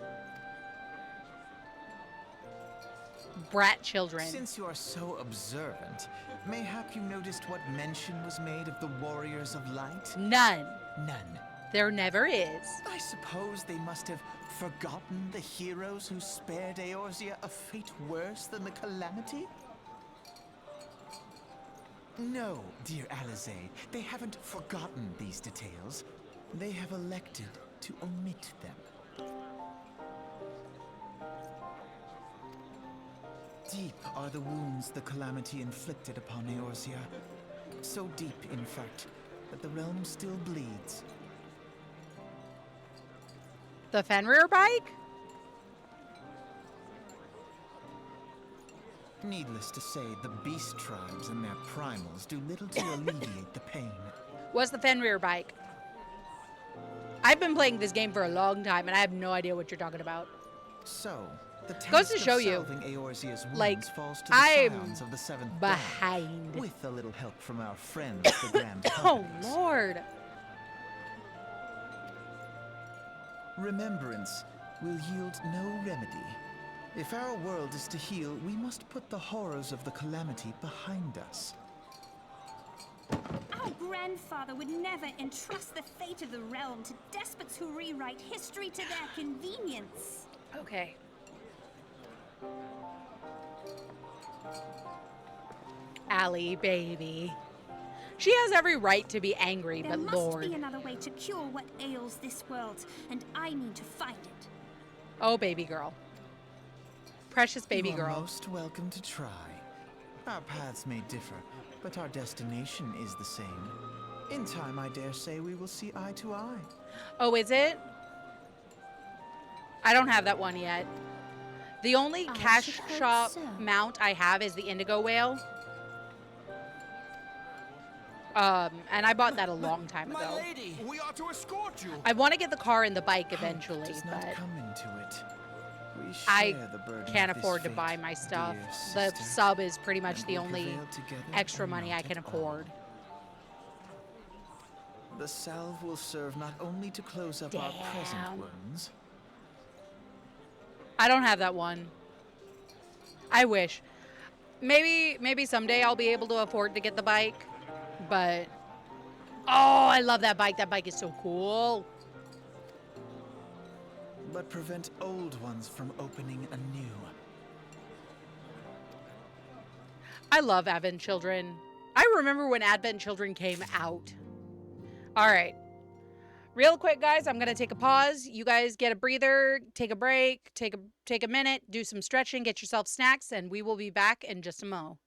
Brat children. Since you are so observant, mayhap you noticed what mention was made of the Warriors of Light? None. None. There never is. I suppose they must have forgotten the heroes who spared Eorzea a fate worse than the calamity? No, dear Alize, they haven't forgotten these details. They have elected to omit them. Deep are the wounds the calamity inflicted upon Eorzea. So deep, in fact, that the realm still bleeds. The Fenrir bike? Needless to say, the beast tribes and their primals do little to alleviate the pain. What's the Fenrir bike? I've been playing this game for a long time and I have no idea what you're talking about. So, the Goes task to show of you, salving Eorzea's wounds like, falls to the I'm scions of the Seventh behind. Dawn, with a little help from our friends, the Grand Oh, Companies. Lord. Remembrance will yield no remedy. If our world is to heal, we must put the horrors of the calamity behind us. Our grandfather would never entrust the fate of the realm to despots who rewrite history to their convenience. Okay. Allie, baby. She has every right to be angry, There but must Lord. be another way to cure what ails this world, and I mean to find it. Oh, baby girl. Precious baby You are girl. most welcome to try. Our paths may differ, but our destination is the same. In time, I dare say we will see eye to eye. Oh, is it? I don't have that one yet. The only I cash should hope shop so. mount I have is the Indigo Whale. And I bought that a long time My ago. lady, we are to escort you. I want to get the car and the bike eventually, Does not but come into it. We I share the burden can't of this afford to fate, buy my stuff. dear The sister, sub is pretty much and the we'll only prevail together extra or money I not can at all. afford. The salve will serve not only to close up our present Damn. wounds. I don't have that one. I wish. Maybe someday I'll be able to afford to get the bike, but oh, I love that bike. That bike is so cool. But prevent old ones from opening anew. I love Advent Children. I remember when Advent Children came out. All right. Real quick, guys, I'm going to take a pause. You guys get a breather, take a break, take a minute, do some stretching, get yourself snacks, and we will be back in just a mo.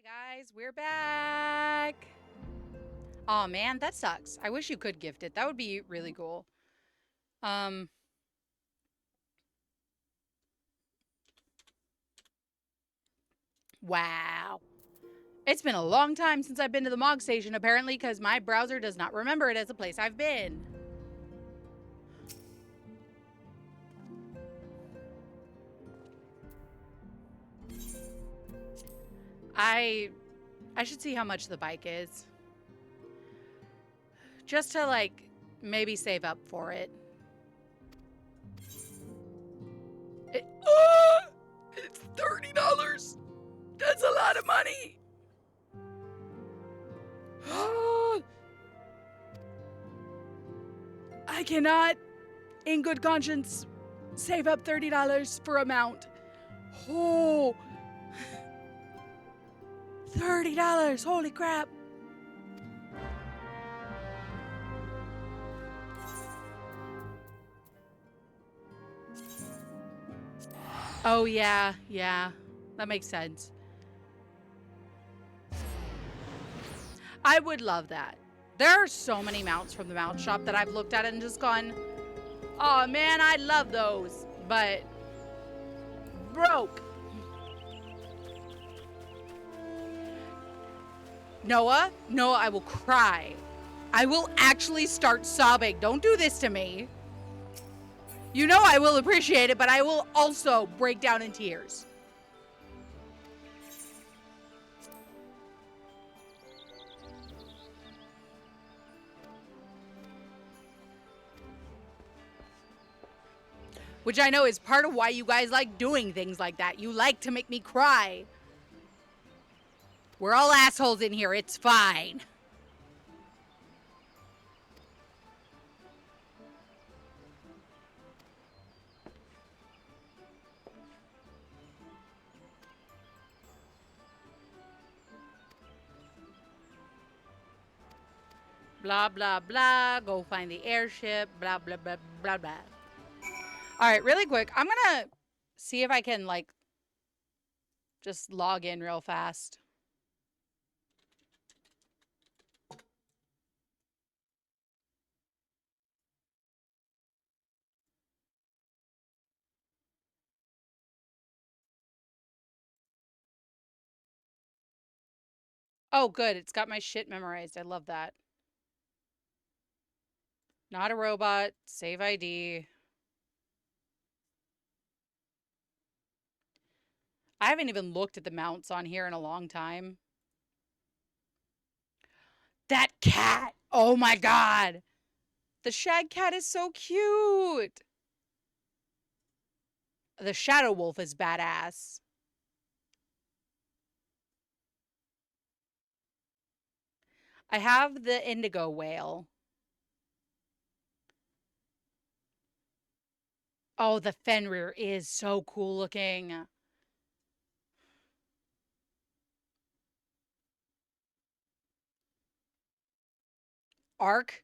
Guys, we're back. Oh man, that sucks. I wish you could gift it. That would be really cool. Wow. It's been a long time since I've been to the Mog Station, apparently, because my browser does not remember it as a place I've been. I should see how much the bike is. Just to, like, maybe save up for it. It's $30. That's a lot of money. I cannot, in good conscience, save up $30 for a mount. Oh, $30. Holy crap. Oh, yeah. That makes sense. I would love that. There are so many mounts from the mount shop that I've looked at and just gone, oh man, I love those, but broke. Noah, I will cry. I will actually start sobbing. Don't do this to me. You know I will appreciate it, but I will also break down in tears. Which I know is part of why you guys like doing things like that. You like to make me cry. We're all assholes in here. It's fine. Blah, blah, blah. Go find the airship. Blah, blah, blah, blah, blah. All right, really quick. I'm going to see if I can, like, just log in real fast. Oh, good. It's got my shit memorized. I love that. Not a robot. Save ID. I haven't even looked at the mounts on here in a long time. That cat! Oh my god! The shag cat is so cute! The shadow wolf is badass. I have the indigo whale. Oh, the Fenrir is so cool looking. Ark?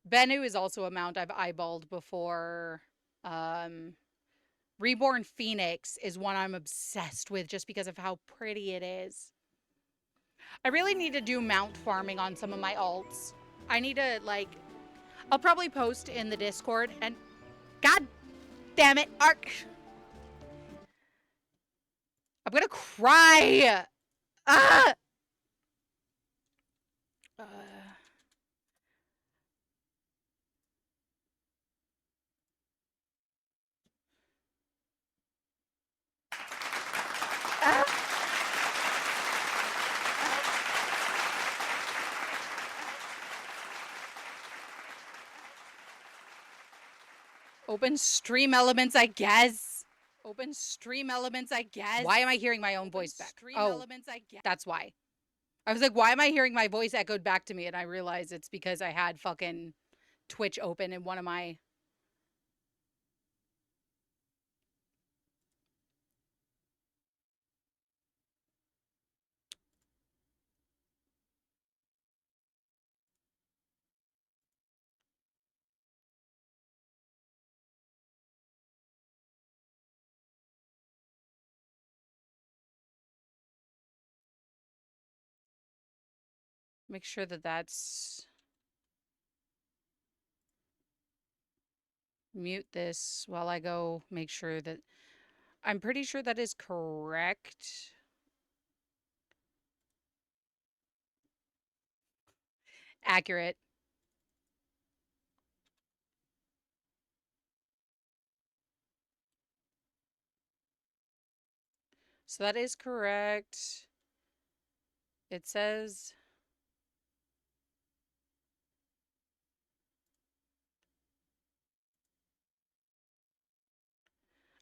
Bennu is also a mount I've eyeballed before. Reborn Phoenix is one I'm obsessed with just because of how pretty it is. I really need to do mount farming on some of my alts. I need to, like, I'll probably post in the Discord and god damn it, Ark. I'm gonna cry. Ah! Open stream elements, I guess. Open stream elements, I guess. Why am I hearing my own voice back? Elements, I guess. That's why. I was like, why am I hearing my voice echoed back to me? And I realized it's because I had fucking Twitch open in one of my Make sure that that's... Mute this while I go make sure that... I'm pretty sure that is correct. Accurate. So that is correct. It says...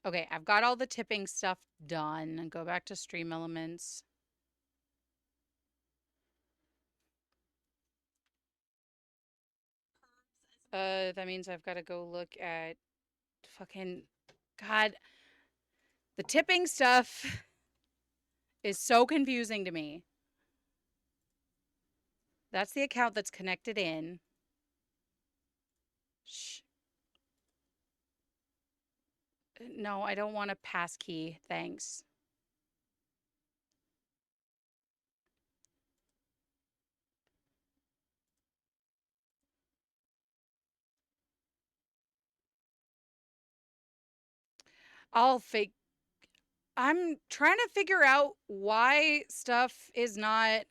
Okay, I've got all the tipping stuff done. Go back to Stream Elements. That means I've got to go look at fucking... God. The tipping stuff is so confusing to me. That's the account that's connected in. Shh. No, I don't want a passkey. Thanks. I'm trying to figure out why stuff is not...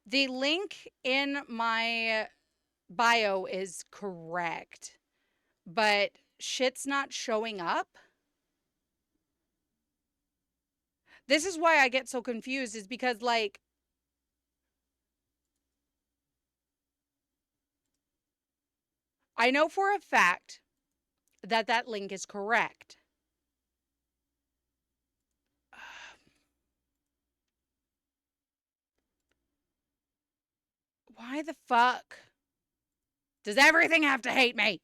The link in my bio is correct, but shit's not showing up. This is why I get so confused, is because, like... I know for a fact that that link is correct. Why the fuck does everything have to hate me?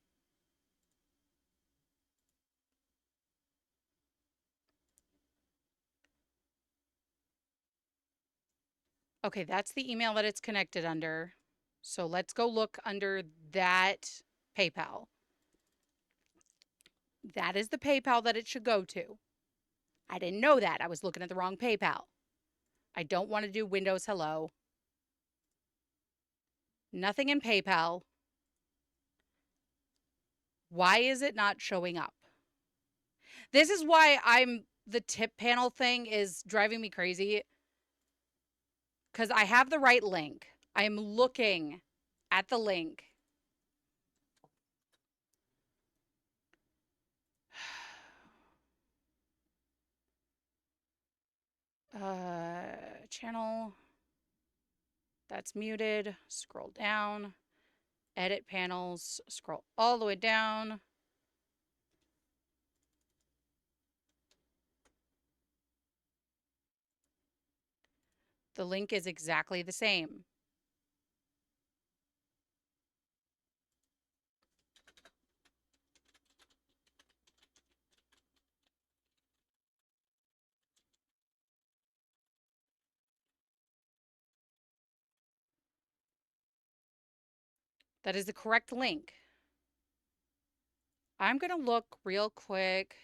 Okay, that's the email that it's connected under. So let's go look under that PayPal. That is the PayPal that it should go to. I didn't know that. I was looking at the wrong PayPal. I don't want to do Windows Hello. Nothing in PayPal. Why is it not showing up? This is why the tip panel thing is driving me crazy. Because I have the right link. I am looking at the link. Channel. That's muted. Scroll down. Edit panels. Scroll all the way down. The link is exactly the same. That is the correct link. I'm going to look real quick.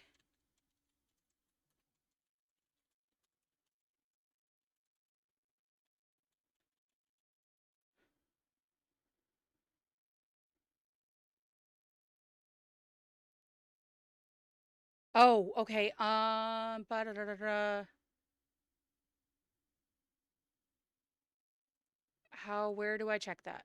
Oh, okay. Where do I check that?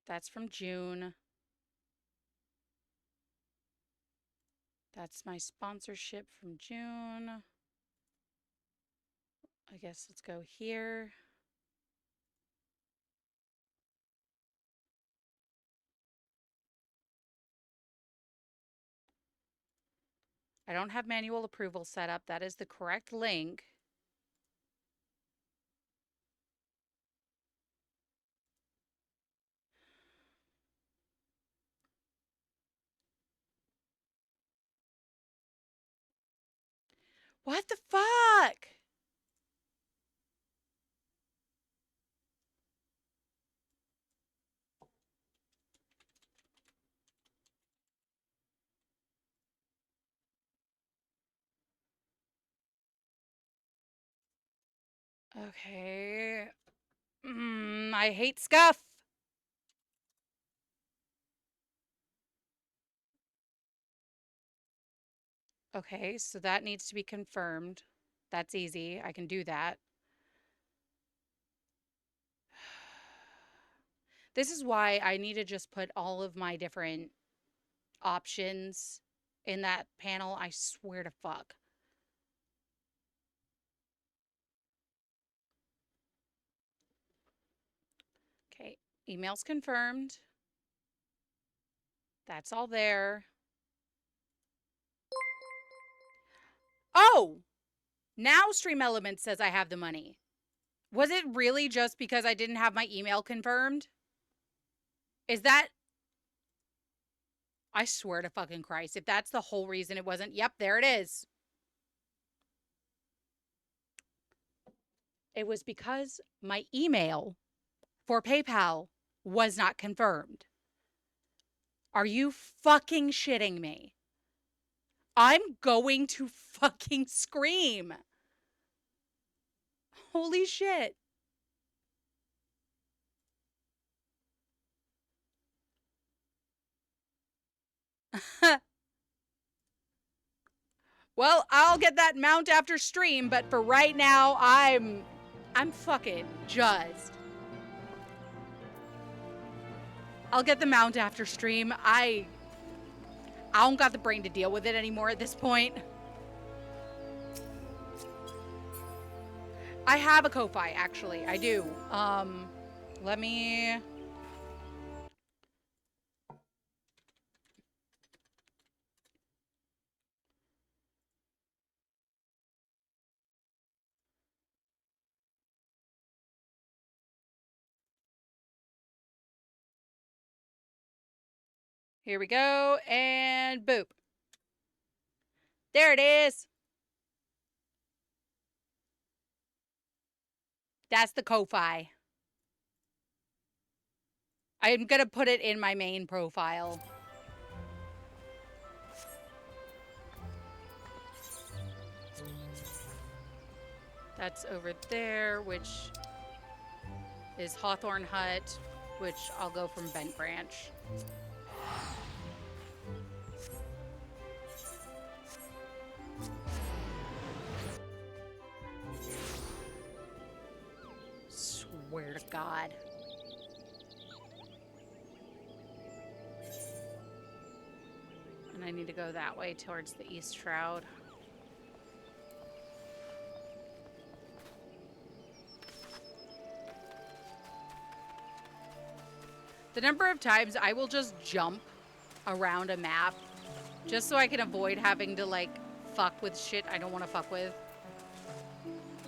That's from June. That's my sponsorship from June. I guess let's go here. I don't have manual approval set up. That is the correct link. What the fuck? Okay. I hate scuff. Okay, so that needs to be confirmed. That's easy. I can do that. This is why I need to just put all of my different options in that panel. I swear to fuck. Okay, email's confirmed. That's all there. Oh! Now Stream Elements says I have the money. Was it really just because I didn't have my email confirmed? Is that... I swear to fucking Christ, if that's the whole reason it wasn't... Yep, there it is. It was because my email for PayPal was not confirmed. Are you fucking shitting me? I'm going to fucking scream. Holy shit. Well, I'll get that mount after stream, but for right now, I'm fucking jazzed. I'll get the mount after stream. I don't got the brain to deal with it anymore at this point. I have a Ko-Fi, actually. I do. Let me... Here we go, and boop. There it is. That's the Ko-Fi. I'm gonna put it in my main profile. That's over there, which is Hawthorne Hut, which I'll go from Bent Branch. Swear to God. And I need to go that way towards the East Shroud. The number of times I will just jump around a map just so I can avoid having to, like, fuck with shit I don't want to fuck with.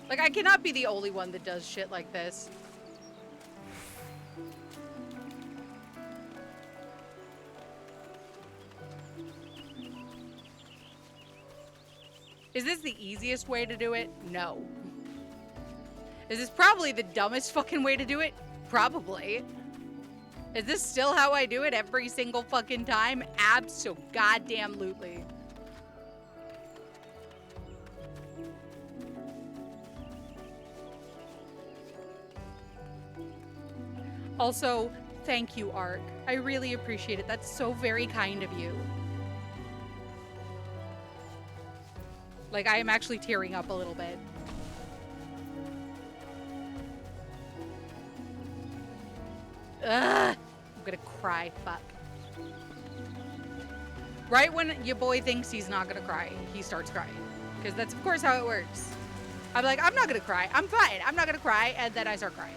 Like, I cannot be the only one that does shit like this. Is this the easiest way to do it? No. Is this probably the dumbest fucking way to do it? Probably. Is this still how I do it every single fucking time? Abso-goddamn-lutely. Also, thank you, Ark. I really appreciate it. That's so very kind of you. Like, I am actually tearing up a little bit. Ugh! I'm gonna cry. Fuck. Right when your boy thinks he's not gonna cry, he starts crying. Because that's, of course, how it works. I'm like, I'm not gonna cry. I'm fine. I'm not gonna cry. And then I start crying.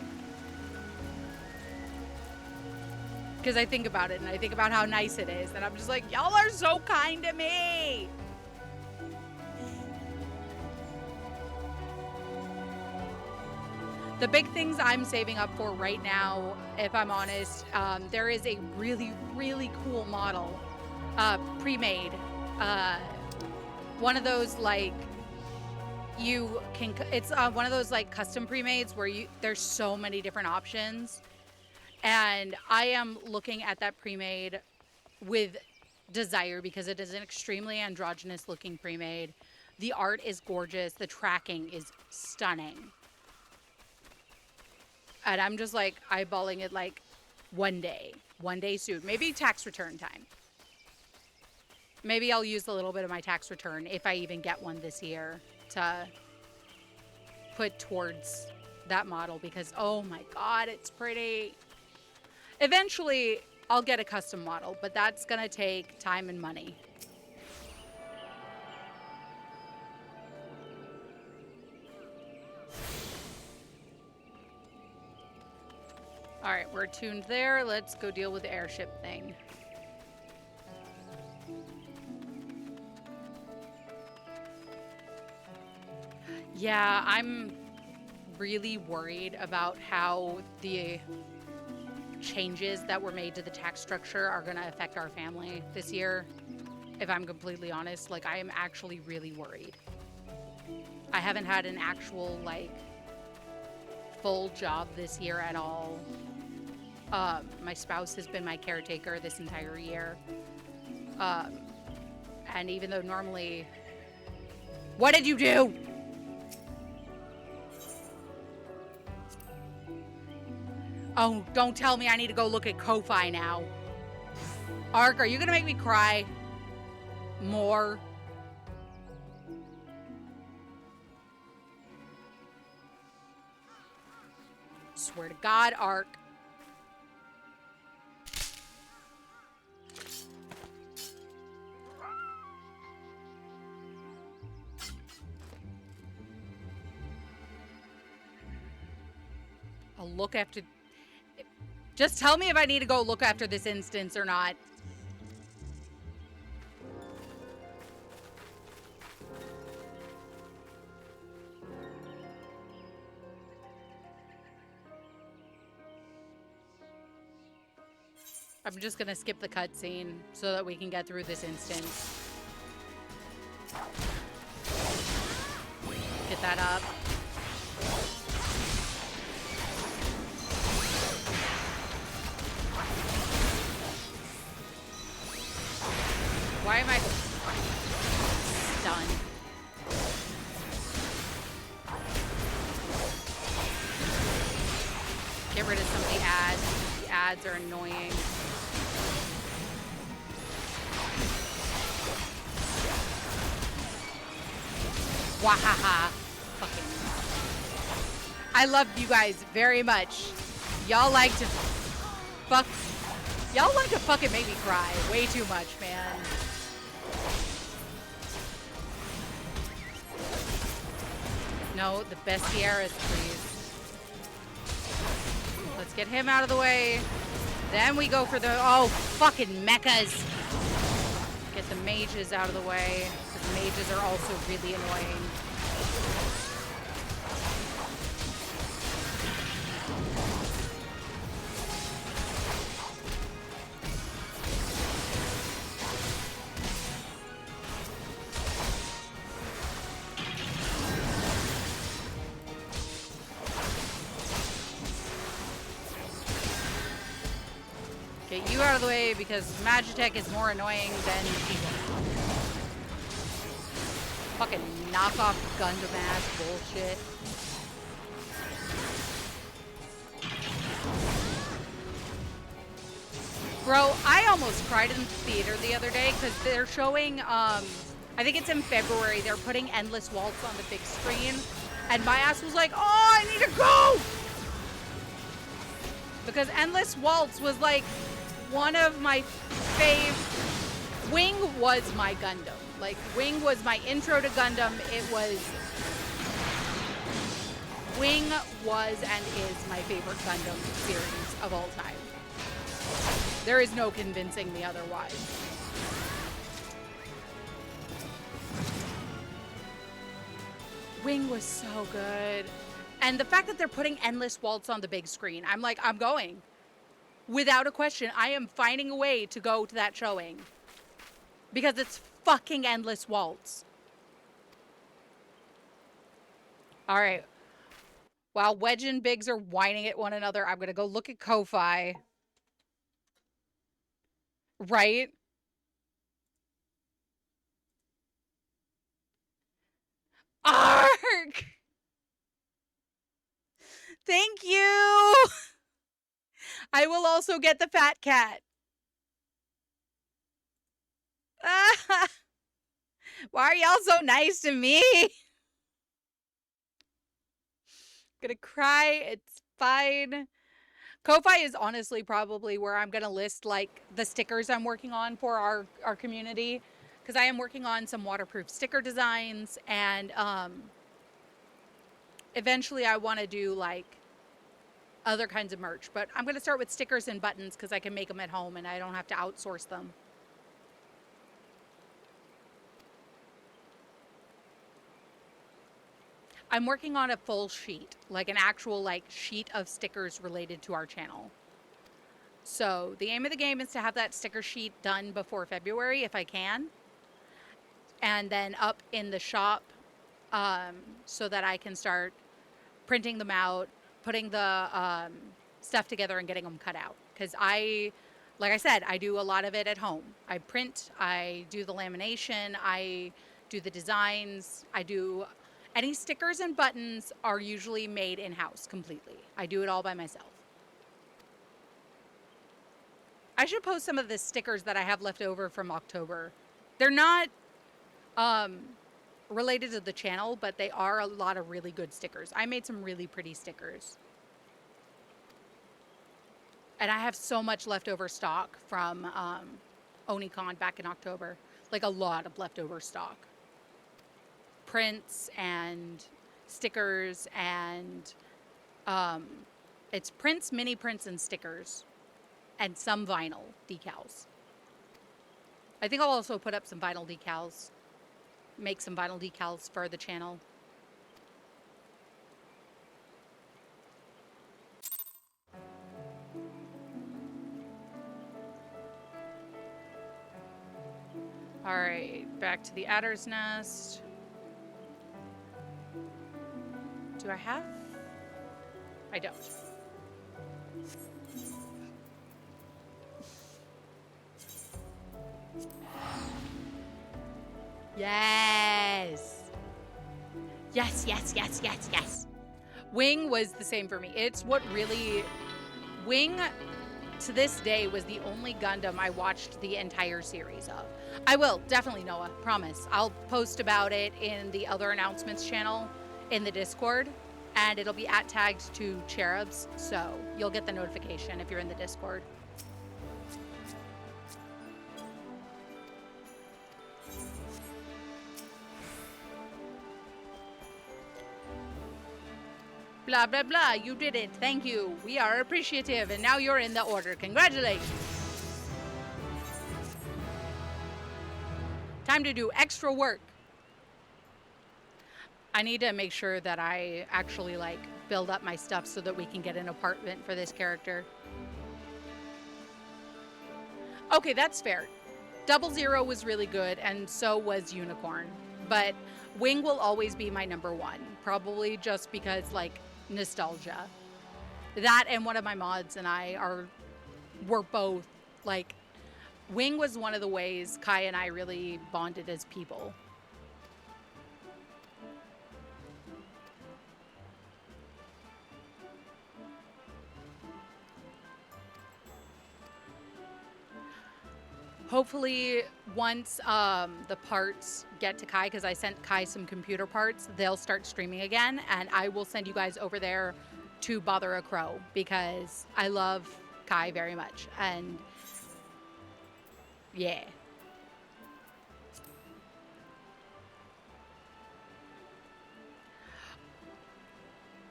Because I think about it, and I think about how nice it is. And I'm just like, y'all are so kind to me! The big things I'm saving up for right now, if I'm honest, there is a really, really cool model, pre-made. One of those, like, you can, it's one of those, like, custom pre-mades where there's so many different options. And I am looking at that pre-made with desire because it is an extremely androgynous looking pre-made. The art is gorgeous. The tracking is stunning. And I'm just like eyeballing it like one day soon. Maybe tax return time. Maybe I'll use a little bit of my tax return, if I even get one this year, to put towards that model because, oh my God, it's pretty. Eventually, I'll get a custom model, but that's going to take time and money. All right, we're tuned there. Let's go deal with the airship thing. Yeah, I'm really worried about how the changes that were made to the tax structure are going to affect our family this year. If I'm completely honest, like, I am actually really worried. I haven't had an actual, like, full job this year at all. My spouse has been my caretaker this entire year. And even though normally... What did you do? Oh, don't tell me I need to go look at Ko-Fi now. Ark, are you gonna make me cry more? Swear to God, Ark. I'll look after... Just tell me if I need to go look after this instance or not. I'm just gonna skip the cutscene so that we can get through this instance. Get that up. Why am I stunned? Get rid of some of the ads. The ads are annoying. Wahaha. Fucking. I love you guys very much. Y'all like to fucking make me cry way too much, man. No, the Bestieras, please. Let's get him out of the way. Then we go for the, oh, fucking mechas. Get the mages out of the way. Because mages are also really annoying. Get you out of the way because Magitech is more annoying than people. Fucking knockoff Gundam ass bullshit. Bro, I almost cried in the theater the other day because they're showing, I think it's in February, they're putting Endless Waltz on the big screen. And my ass was like, oh, I need to go! Because Endless Waltz was like one of my fave. Wing was my Gundam. Like, Wing was my intro to Gundam. Wing was and is my favorite Gundam series of all time. There is no convincing me otherwise. Wing was so good. And the fact that they're putting Endless Waltz on the big screen, I'm like, I'm going. Without a question, I am finding a way to go to that showing. Because it's fucking Endless Waltz. All right. While Wedge and Biggs are whining at one another, I'm going to go look at Ko-Fi. Right? Ark! Thank you. I will also get the fat cat. Why are y'all so nice to me? Gonna cry. It's fine. Ko-Fi is honestly probably where I'm gonna list like the stickers I'm working on for our community, because I am working on some waterproof sticker designs, and eventually I want to do like other kinds of merch, but I'm gonna start with stickers and buttons because I can make them at home and I don't have to outsource them. I'm working on a full sheet, like an actual like sheet of stickers related to our channel. So the aim of the game is to have that sticker sheet done before February if I can, and then up in the shop so that I can start printing them out, putting the stuff together and getting them cut out. Because like I said, I do a lot of it at home. I print, I do the lamination, I do the designs, any stickers and buttons are usually made in-house completely. I do it all by myself. I should post some of the stickers that I have left over from October. They're not related to the channel, but they are a lot of really good stickers. I made some really pretty stickers. And I have so much leftover stock from OniCon back in October. Like a lot of leftover stock. Prints and stickers and it's prints, mini prints, and stickers. And some vinyl decals. I think I'll also put up some vinyl decals. Make some vinyl decals for the channel. Alright, back to the adder's nest. Do I have? I don't. Yes. Yes, yes, yes, yes, yes. Wing was the same for me. It's what really... Wing, to this day, was the only Gundam I watched the entire series of. I will, definitely, Noah, promise. I'll post about it in the other announcements channel in the Discord, and it'll be @tagged to Cherubs, so you'll get the notification if you're in the Discord. Blah, blah, blah. You did it. Thank you. We are appreciative. And now you're in the order. Congratulations. Time to do extra work. I need to make sure that I actually, like, build up my stuff so that we can get an apartment for this character. Okay, that's fair. 00 was really good, and so was Unicorn. But Wing will always be my number one. Probably just because, like, nostalgia. That and one of my mods and I were both like, Wing was one of the ways Kai and I really bonded as people. Hopefully once the parts get to Kai, because I sent Kai some computer parts, they'll start streaming again, and I will send you guys over there to Bother a Crow, because I love Kai very much. And yeah.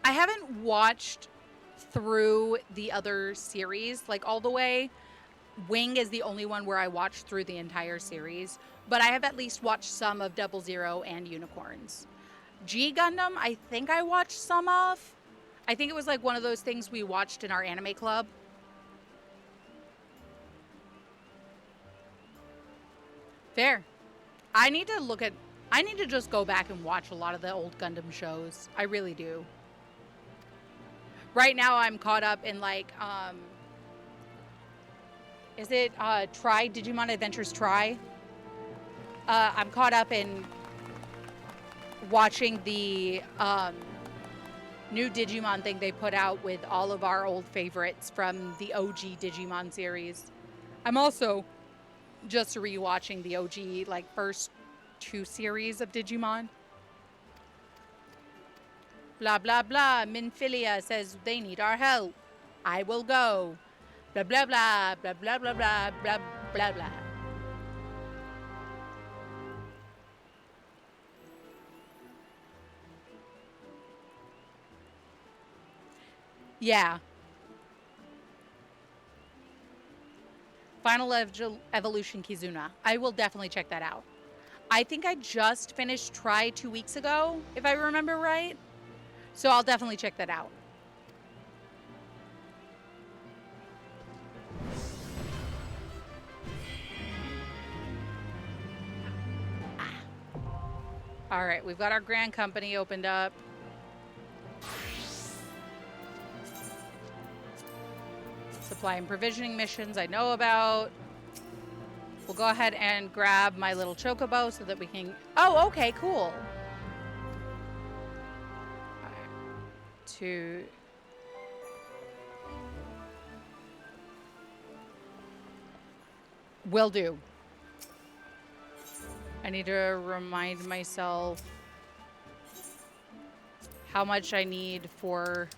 I haven't watched through the other series like all the way. Wing is the only one where I watched through the entire series, but I have at least watched some of 00 and Unicorns. G Gundam, I think I watched some of. I think it was like one of those things we watched in our anime club. Fair. I need to just go back and watch a lot of the old Gundam shows. I really do. Right now I'm caught up in like, is it Try? Digimon Adventures Try? I'm caught up in watching the new Digimon thing they put out with all of our old favorites from the OG Digimon series. I'm also just rewatching the OG, like, first 2 series of Digimon. Blah, blah, blah. Minfilia says they need our help. I will go. Blah, blah, blah, blah, blah, blah, blah, blah, blah, blah. Yeah. Final Evolution Kizuna. I will definitely check that out. I think I just finished Try 2 weeks ago, if I remember right. So I'll definitely check that out. All right, we've got our Grand Company opened up. Supply and provisioning missions I know about. We'll go ahead and grab my little chocobo so that we can... Oh, okay, cool. To... Will do. I need to remind myself how much I need for...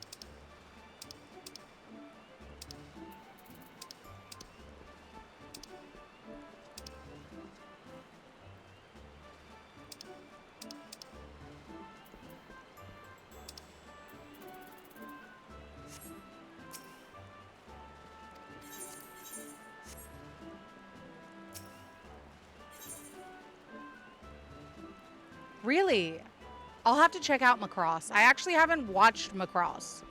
Really? I'll have to check out Macross. I actually haven't watched Macross.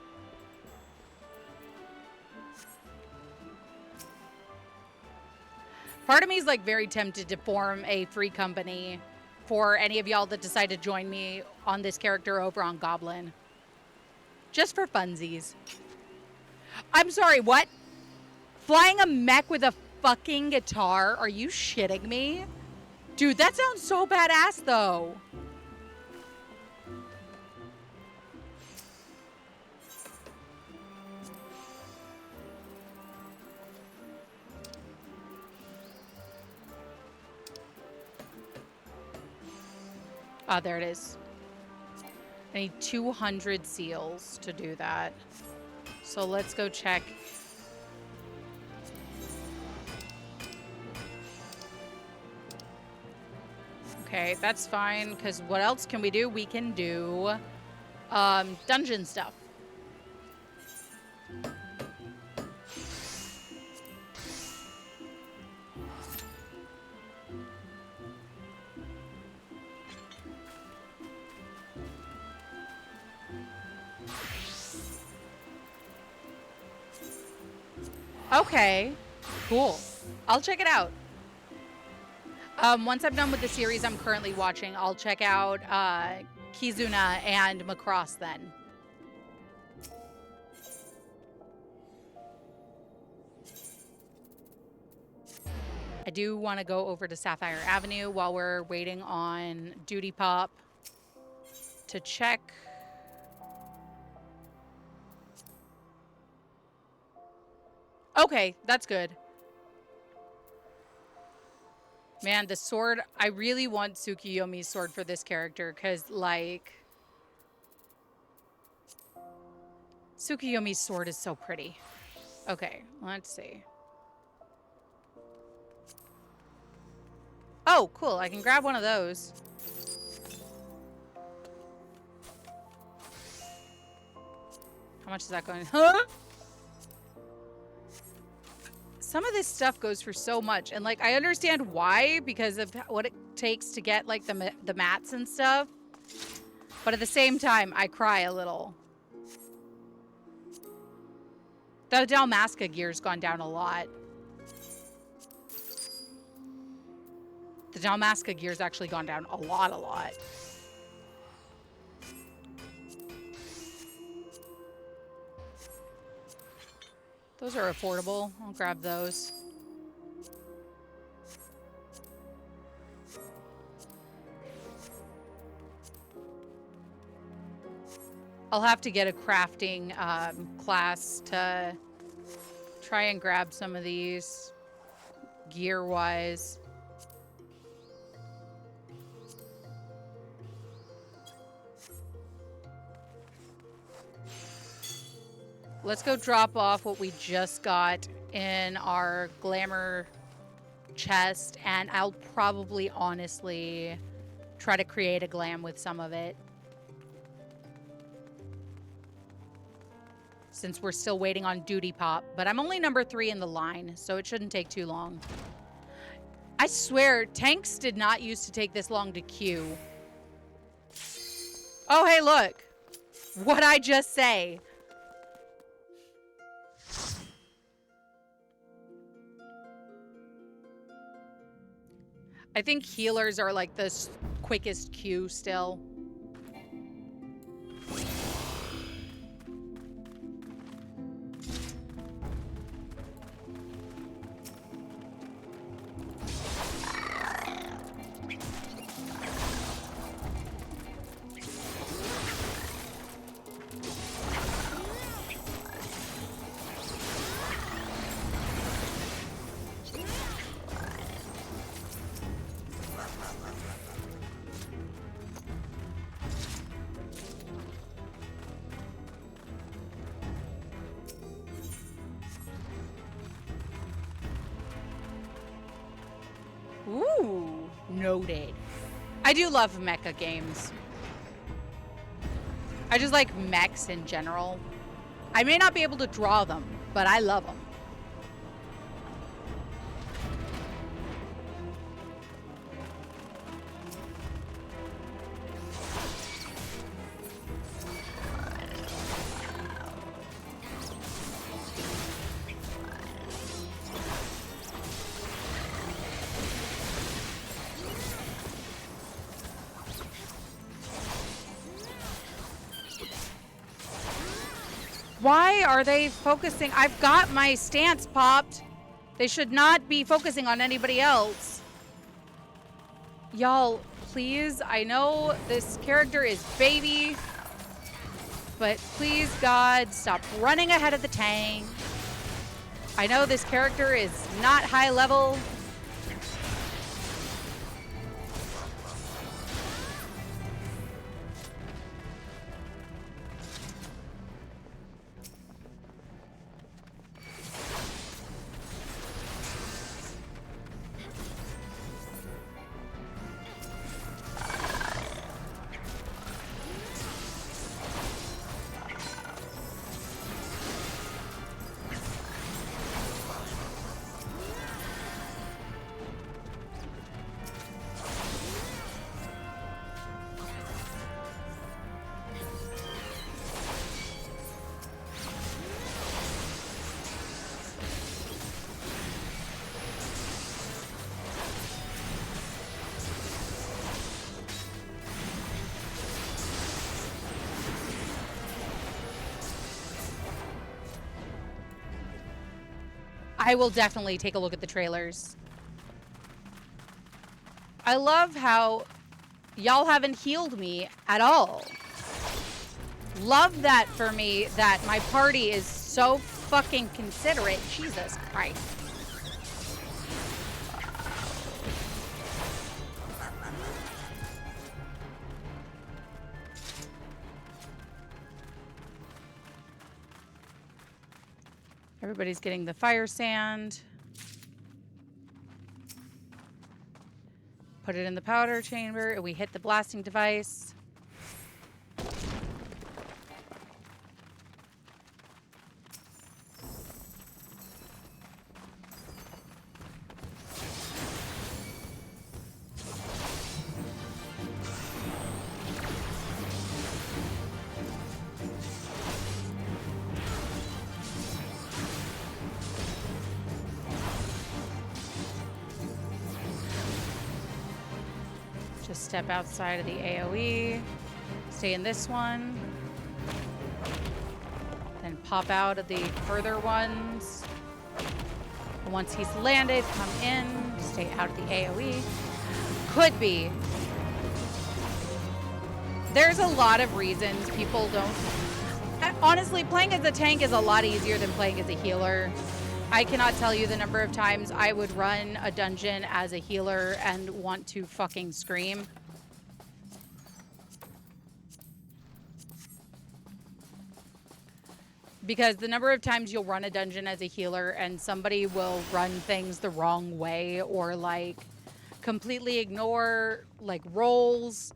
Part of me is like very tempted to form a free company for any of y'all that decide to join me on this character over on Goblin. Just for funsies. I'm sorry, what? Flying a mech with a fucking guitar? Are you shitting me? Dude, that sounds so badass though. Ah, there it is. I need 200 seals to do that. So let's go check. Okay, that's fine, because what else can we do? We can do dungeon stuff. Okay, cool. I'll check it out. Once I'm done with the series I'm currently watching, I'll check out Kizuna and Macross then. I do want to go over to Sapphire Avenue while we're waiting on Duty Pop to check. Okay, that's good. Man, the sword, I really want Tsukiyomi's sword for this character because, like, Tsukiyomi's sword is so pretty. Okay, let's see. Oh, cool. I can grab one of those. How much is that going? Huh? Some of this stuff goes for so much. And, like, I understand why because of what it takes to get, like, the mats and stuff. But at the same time, I cry a little. The Dalmasca gear's gone down a lot. The Dalmasca gear's actually gone down a lot. Those are affordable. I'll grab those. I'll have to get a crafting class to try and grab some of these gear-wise. Let's go drop off what we just got in our glamour chest, and I'll probably honestly try to create a glam with some of it. Since we're still waiting on Duty Pop, but I'm only number 3 in the line, so it shouldn't take too long. I swear, tanks did not used to take this long to queue. Oh, hey, look. What'd I just say? I think healers are like the quickest queue still. Ooh, noted. I do love mecha games. I just like mechs in general. I may not be able to draw them, but I love them. Why are they focusing? I've got my stance popped. They should not be focusing on anybody else. Y'all, please, I know this character is baby, but please, God, stop running ahead of the tank. I know this character is not high level. I will definitely take a look at the trailers. I love how y'all haven't healed me at all. Love that for me, that my party is so fucking considerate. Jesus Christ. Everybody's getting the fire sand. Put it in the powder chamber, and we hit the blasting device. Just step outside of the AoE, stay in this one, then pop out of the further ones. And once he's landed, come in, stay out of the AoE. Could be There's a lot of reasons people don't... Honestly, playing as a tank is a lot easier than playing as a healer. I cannot tell you the number of times I would run a dungeon as a healer and want to fucking scream. Because the number of times you'll run a dungeon as a healer and somebody will run things the wrong way or like completely ignore like rolls.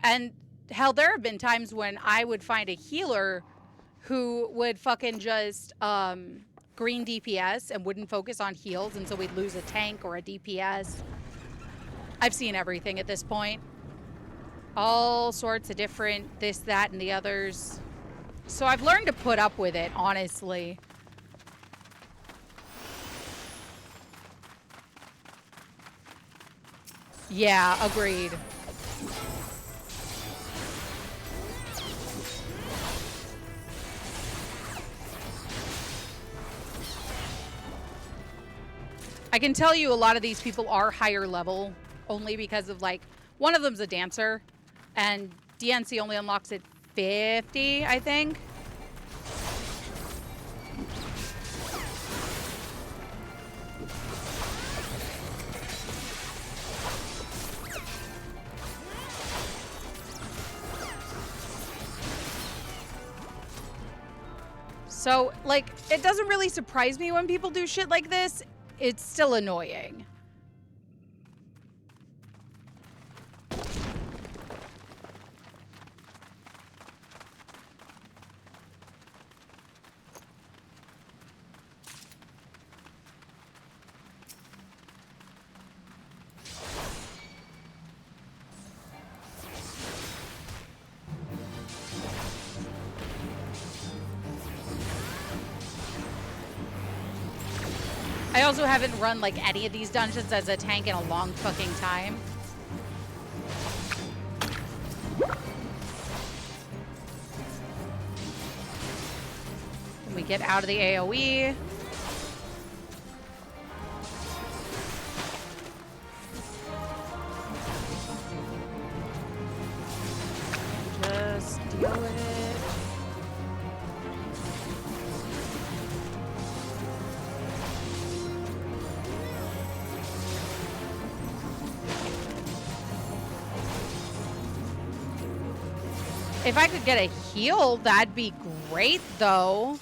And hell, there have been times when I would find a healer who would fucking just green DPS and wouldn't focus on heals, and so we'd lose a tank or a DPS. I've seen everything at this point. All sorts of different this, that, and the others. So I've learned to put up with it, honestly. Yeah, agreed. I can tell you a lot of these people are higher level only because of like, one of them's a dancer and DNC only unlocks at 50, I think. So, like, it doesn't really surprise me when people do shit like this. It's still annoying. I also haven't run like any of these dungeons as a tank in a long fucking time. When we get out of the AoE. Just deal with it. If I could get a heal, that'd be great, though.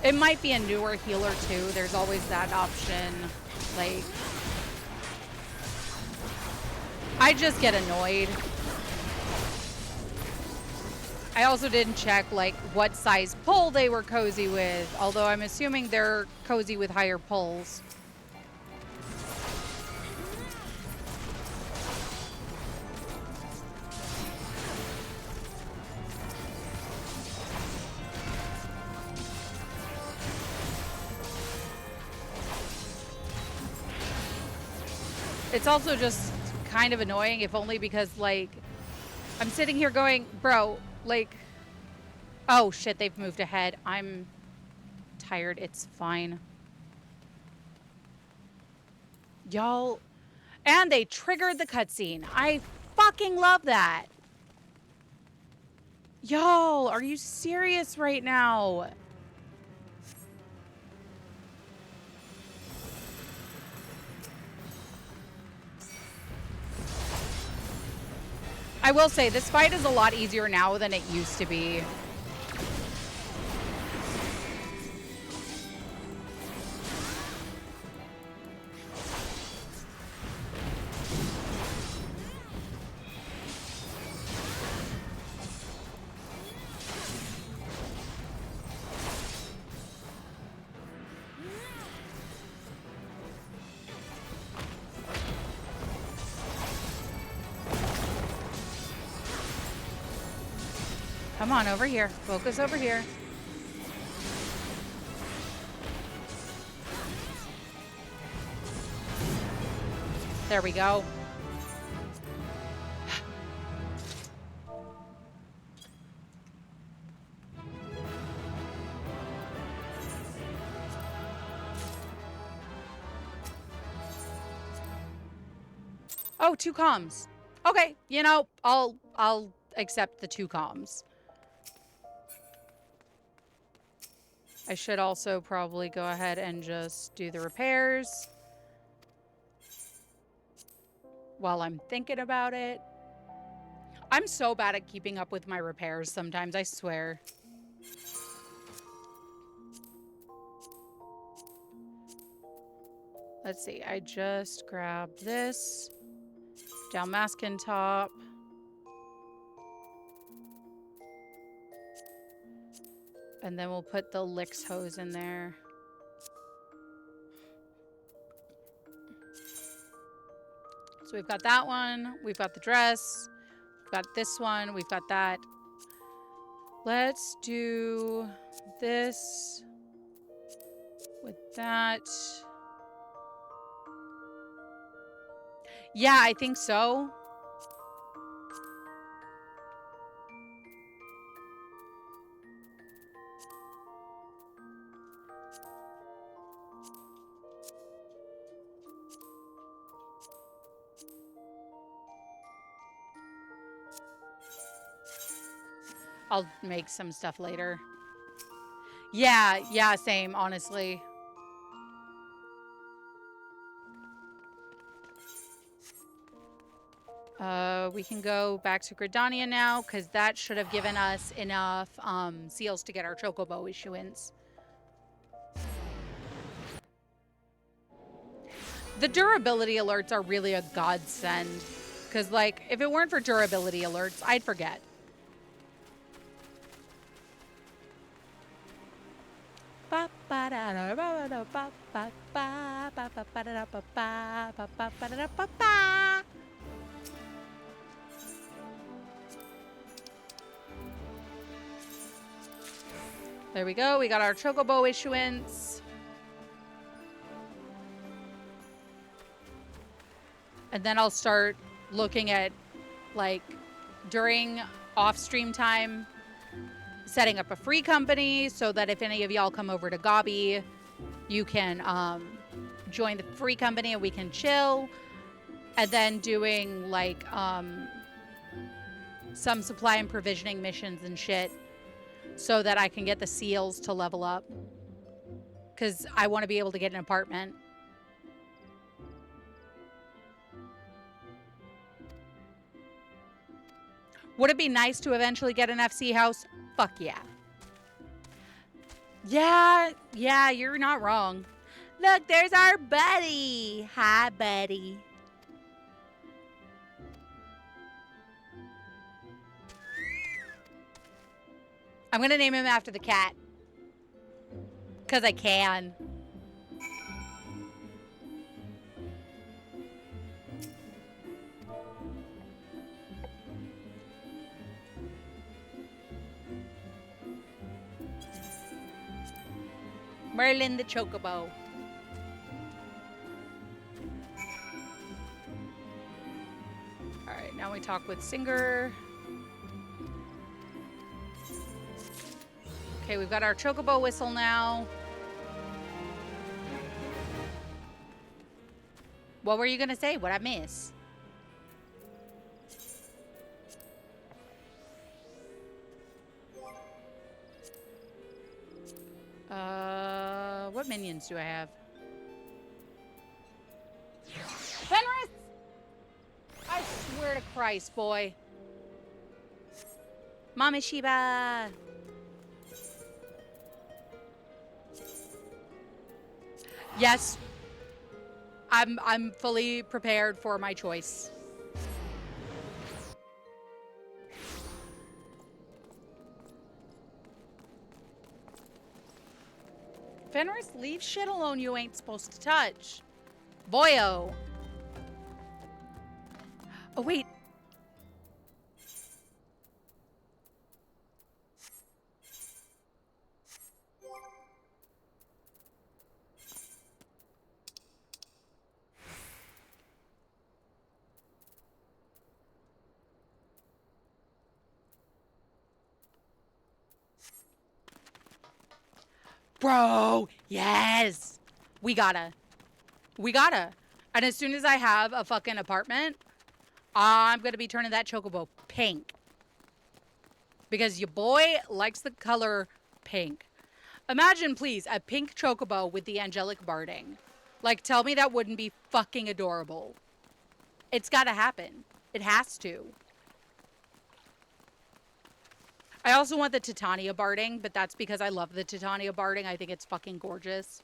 It might be a newer healer too. There's always that option. Like, I just get annoyed. I also didn't check like what size pull they were cozy with, although I'm assuming they're cozy with higher pulls. It's also just kind of annoying, if only because, like, I'm sitting here going, bro, like, oh shit, they've moved ahead. I'm tired. It's fine. Y'all, and they triggered the cutscene. I fucking love that. Y'all, are you serious right now? I will say, this fight is a lot easier now than it used to be. Come on, over here. Focus over here. There we go. Oh, 2 comms. Okay, you know, I'll accept the 2 comms. I should also probably go ahead and just do the repairs while I'm thinking about it. I'm so bad at keeping up with my repairs sometimes, I swear. Let's see, I just grabbed this. Down masking top. And then we'll put the Lix hose in there. So we've got that one. We've got the dress. We've got this one. We've got that. Let's do this with that. Yeah, I think so. I'll make some stuff later. Yeah, same, honestly. We can go back to Gridania now, because that should have given us enough seals to get our Chocobo issuance. The durability alerts are really a godsend, because, like, if it weren't for durability alerts, I'd forget. There we go. We got our Chocobo issuance. And then I'll start looking at, like, during off-stream time, setting up a free company so that if any of y'all come over to Gobby, you can join the free company and we can chill. And then doing, like, some supply and provisioning missions and shit so that I can get the seals to level up. Because I want to be able to get an apartment. Would it be nice to eventually get an FC house? Fuck yeah. Yeah, you're not wrong. Look, there's our buddy. Hi, buddy. I'm going to name him after the cat. Because I can. Merlin the Chocobo. Alright, now we talk with Singer. Okay, we've got our Chocobo whistle now. What were you gonna say? What'd I miss? What minions do I have? Fenris! I swear to Christ, boy. Mama Shiba! Yes. I'm fully prepared for my choice. Fenris, leave shit alone you ain't supposed to touch. Boyo. Oh, wait. Bro, yes. We gotta. And as soon as I have a fucking apartment, I'm gonna be turning that chocobo pink. Because your boy likes the color pink. Imagine, please, a pink chocobo with the angelic barding. Like, tell me that wouldn't be fucking adorable. It's gotta happen. It has to. I also want the Titania barding, but that's because I love the Titania barding. I think it's fucking gorgeous.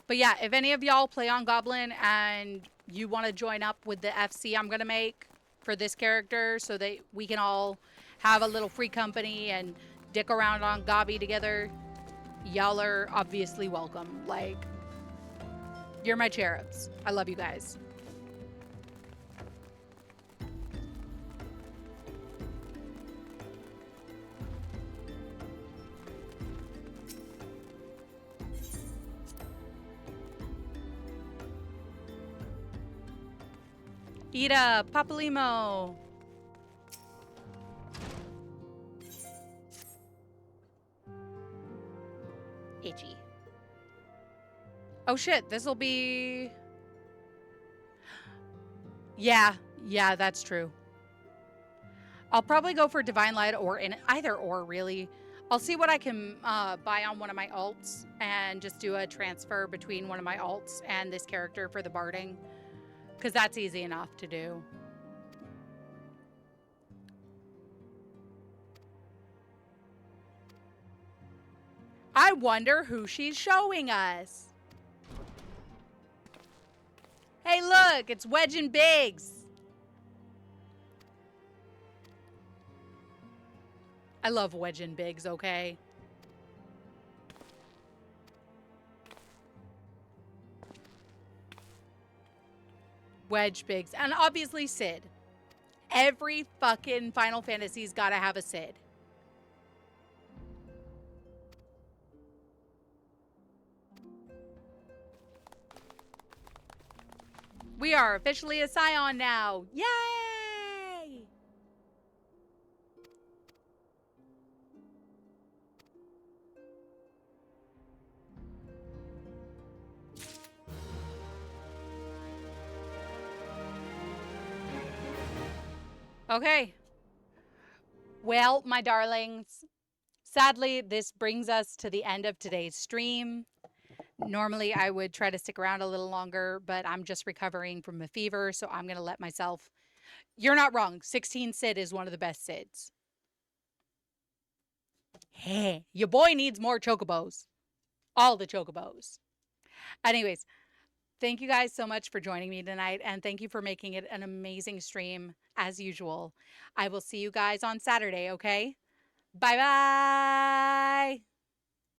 But yeah, if any of y'all play on Goblin and you want to join up with the FC I'm going to make for this character so that we can all have a little free company and dick around on Gobby together, y'all are obviously welcome. Like, you're my cherubs. I love you guys. Ida, Papalimo. Itchy. Oh shit, this'll be... Yeah, that's true. I'll probably go for Divine Light or in either or, really. I'll see what I can buy on one of my alts and just do a transfer between one of my alts and this character for the barding. Because that's easy enough to do. I wonder who she's showing us. Hey, look, it's Wedge and Biggs. I love Wedge and Biggs, okay? Wedge, Biggs, and obviously Sid. Every fucking Final Fantasy's gotta have a Sid. We are officially a Scion now. Yay! Okay. Well, my darlings, sadly, this brings us to the end of today's stream. Normally, I would try to stick around a little longer, but I'm just recovering from a fever, so I'm going to let myself... You're not wrong. 16 Sid is one of the best Sids. Hey, your boy needs more chocobos. All the chocobos. Anyways, thank you guys so much for joining me tonight, and thank you for making it an amazing stream, as usual. I will see you guys on Saturday, okay? Bye-bye!